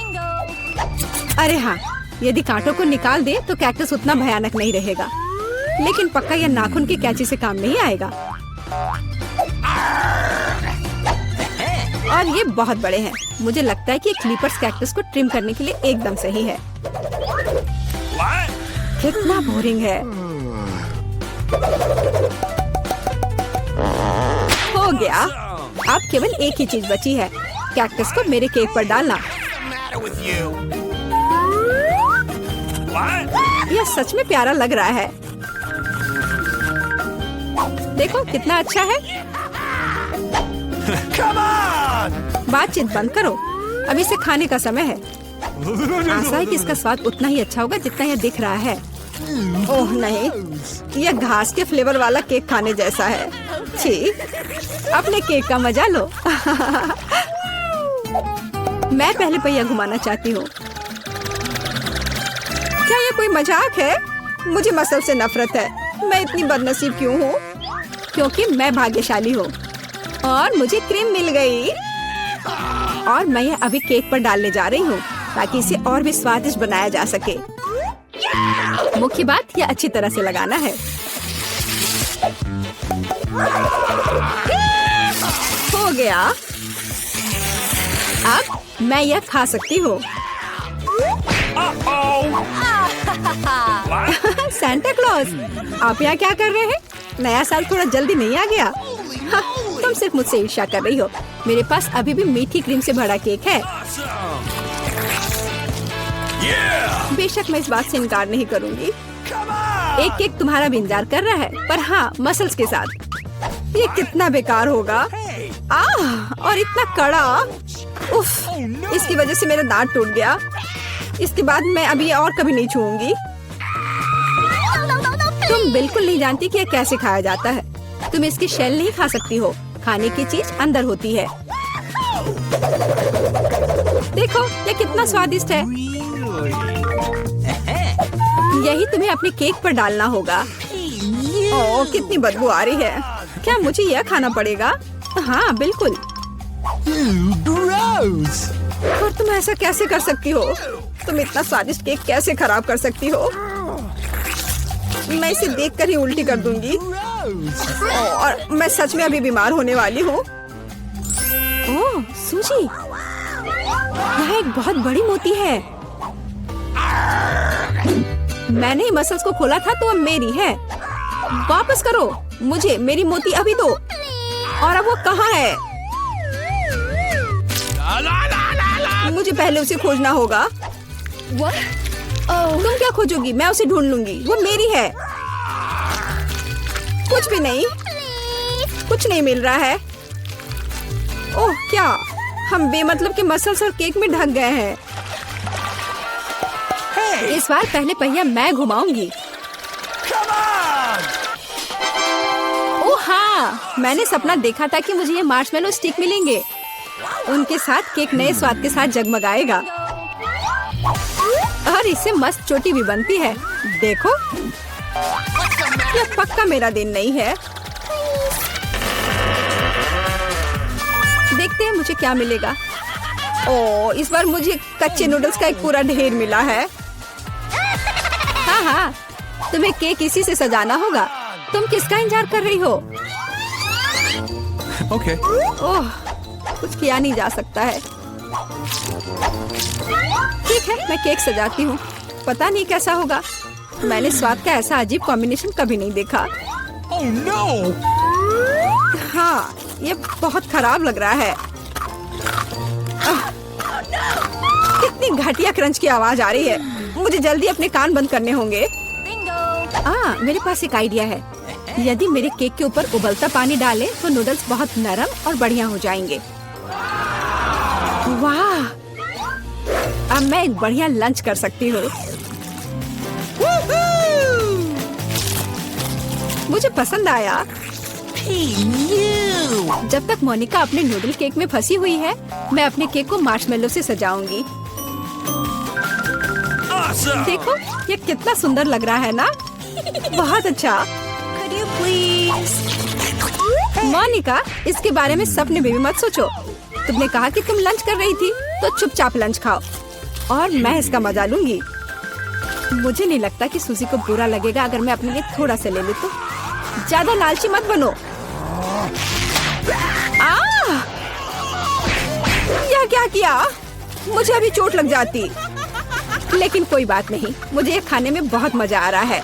अरे हाँ, यदि कांटों को निकाल दे तो कैक्टस उतना भयानक नहीं रहेगा। लेकिन पक्का यह नाखून की कैंची से काम नहीं आएगा। और ये बहुत बड़े हैं। मुझे लगता है कि क्लिपर्स कैक्टस को ट्रिम करने के लिए एकदम सही है। कितना बोरिंग है। हो गया। अब केवल एक ही चीज बची है, कैक्टस को मेरे केक पर डालना। यह सच में प्यारा लग रहा है। देखो कितना अच्छा है। बातचीत बंद करो, अब इसे खाने का समय है। आशा है कि इसका स्वाद उतना ही अच्छा होगा जितना यह दिख रहा है। ओह नहीं, यह घास के फ्लेवर वाला केक खाने जैसा है। छी, अपने केक का मजा लो। मैं पहले पहिया घुमाना चाहती हूँ। क्या ये कोई मजाक है? मुझे मसल से नफरत है। मैं इतनी बदनसीब क्यों हूँ? क्योंकि मैं भाग्यशाली हूँ और मुझे क्रीम मिल गई। और मैं यह अभी केक पर डालने जा रही हूँ ताकि इसे और भी स्वादिष्ट बनाया जा सके। मुख्य बात यह अच्छी तरह से लगाना है। हो गया। अब मैं यह खा सकती हूँ। सांता क्लॉज, आप यहाँ क्या कर रहे हैं? नया साल थोड़ा जल्दी नहीं आ गया? हाँ, तुम सिर्फ मुझसे ईर्ष्या कर रही हो। मेरे पास अभी भी मीठी क्रीम से भरा केक है। बेशक मैं इस बात से इनकार नहीं करूंगी। एक केक तुम्हारा भी इंतजार कर रहा है, पर हाँ, मसल्स के साथ। ये कितना बेकार होगा। और इतना कड़ा। उफ, इसकी वजह से मेरा दांत टूट गया। इसके बाद मैं अभी और कभी नहीं छूऊंगी। तुम बिल्कुल नहीं जानती कि यह कैसे खाया जाता है। तुम इसकी शेल नहीं खा सकती हो। खाने की चीज अंदर होती है। देखो ये कितना स्वादिष्ट है। यही तुम्हें अपने केक पर डालना होगा। ओह, कितनी बदबू आ रही है। क्या मुझे यह खाना पड़ेगा? हाँ बिल्कुल। और तुम ऐसा कैसे कर सकती हो? तुम इतना स्वादिष्ट केक कैसे खराब कर सकती हो? मैं इसे देखकर ही उल्टी कर दूंगी। और मैं सच में अभी बीमार होने वाली हूँ। ओह सूजी, यहाँ एक बहुत बड़ी मोती है। मैंने ही मसल्स को खोला था तो अब मेरी है। वापस करो मुझे मेरी मोती अभी दो। और अब वो कहाँ है? मुझे पहले उसे खोजना होगा। तुम क्या खोजोगी? मैं उसे ढूंढ लूंगी। वो मेरी है। कुछ भी नहीं, कुछ नहीं मिल रहा है। ओह क्या, हम बेमतलब के मसल्स और केक में ढक गए हैं। इस बार पहले पहिया मैं घुमाऊंगी। ओह हाँ, मैंने सपना देखा था कि मुझे ये मार्शमेलो स्टिक मिलेंगे। उनके साथ केक नए स्वाद के साथ जगमगाएगा और इससे मस्त चोटी भी बनती है। देखो, यह पक्का मेरा दिन नहीं है। देखते हैं मुझे क्या मिलेगा। ओह, इस बार मुझे कच्चे नूडल्स का एक पूरा ढेर मिला है। हाँ हाँ, तुम्हें केक इसी से सजाना होगा। तुम किसका इंतजार कर रही हो? Okay. ओह, कुछ किया नहीं जा सकता है। ठीक है, मैं केक सजाती हूँ। पता नहीं कैसा होगा। मैंने स्वाद का ऐसा अजीब कॉम्बिनेशन कभी नहीं देखा। Oh no! हाँ, ये बहुत खराब लग रहा है। कितनी घटिया क्रंच की आवाज आ रही है। मुझे जल्दी अपने कान बंद करने होंगे। मेरे पास एक आइडिया है। यदि मेरे केक के ऊपर उबलता पानी डालें तो नूडल्स बहुत नरम और बढ़िया हो जाएंगे। वाह! अब मैं एक बढ़िया लंच कर सकती हूँ। मुझे पसंद आया। जब तक मोनिका अपने नूडल केक में फंसी हुई है, मैं अपने केक को मार्शमेलो से सजाऊंगी। Awesome! देखो, ये कितना सुंदर लग रहा है ना? बहुत अच्छा। मोनिका, इसके बारे में सपने में भी मत सोचो। तुमने कहा कि तुम लंच कर रही थी, तो चुपचाप लंच खाओ और मैं इसका मजा लूंगी। मुझे नहीं लगता कि सूजी को बुरा लगेगा अगर मैं अपने लिए थोड़ा सा ले लूं तो। ज्यादा लालची मत बनो। यह क्या किया? मुझे अभी चोट लग जाती। लेकिन कोई बात नहीं, मुझे ये खाने में बहुत मजा आ रहा है।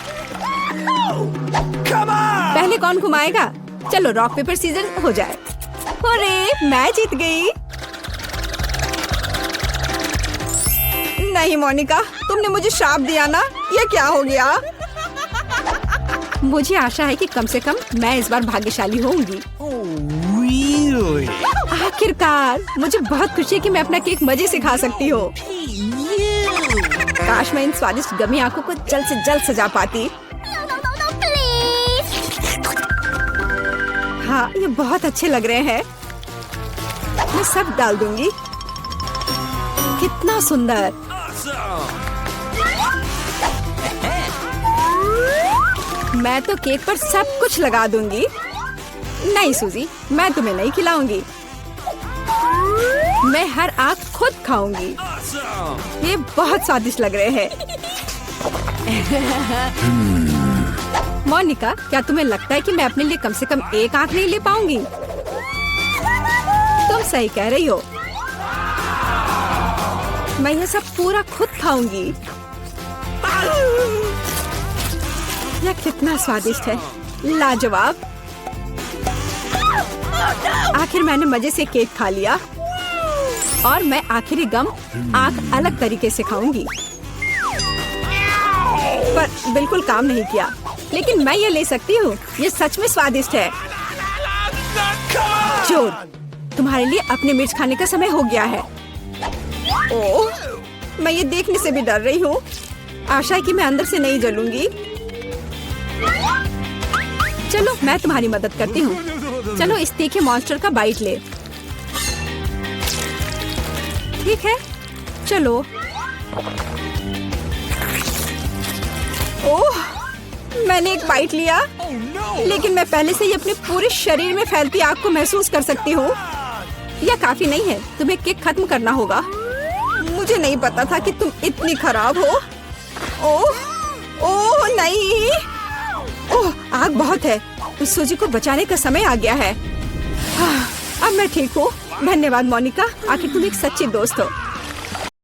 पहले कौन घुमाएगा? चलो रॉक पेपर सीजर हो जाए। अरे, मैं जीत गई। नहीं मोनिका, तुमने मुझे श्राप दिया ना। ये क्या हो गया? मुझे आशा है कि कम से कम मैं इस बार भाग्यशाली होंगी। Oh really? आखिरकार, मुझे बहुत खुशी है कि मैं अपना केक मजे से खा सकती हूँ। काश मैं इन स्वादिष्ट गमी आंखों को जल्द से जल्द सजा पाती। हाँ, ये बहुत अच्छे लग रहे हैं। मैं सब डाल दूंगी। कितना सुंदर। मैं तो केक पर सब कुछ लगा दूंगी। नहीं सूजी, मैं तुम्हें नहीं खिलाऊंगी। मैं हर आंख खुद खाऊंगी। ये बहुत स्वादिष्ट लग रहे हैं। मोनिका, क्या तुम्हें लगता है कि मैं अपने लिए कम से कम एक आंख नहीं ले पाऊंगी? तुम सही कह रही हो। मैं ये सब पूरा खुद खाऊंगी। यह कितना स्वादिष्ट है, लाजवाब। आखिर मैंने मजे से केक खा लिया और मैं आखिरी गम आंख अलग तरीके से खाऊंगी। पर बिल्कुल काम नहीं किया। लेकिन मैं ये ले सकती हूँ। ये सच में स्वादिष्ट है। चोर, तुम्हारे लिए अपने मिर्च खाने का समय हो गया है। ओह, मैं ये देखने से भी डर रही हूँ। आशा है कि मैं अंदर से नहीं जलूंगी। चलो, मैं तुम्हारी मदद करती हूँ। चलो, इस तीखे मॉन्स्टर का बाइट ले। ठीक है, चलो। ओह, मैंने एक बाइट लिया, लेकिन मैं पहले से ही अपने पूरे शरीर में फैलती आग को महसूस कर सकती हूँ। यह काफी नहीं है, तुम्हें केक खत्म करना होगा। मुझे नहीं पता था कि तुम इतनी खराब हो। ओह, ओह नहीं। ओह, आग बहुत है। उस सूजी को बचाने का समय आ गया है। अब मैं ठीक हूँ। धन्यवाद मोनिका, आखिर तुम एक सच्ची दोस्त हो।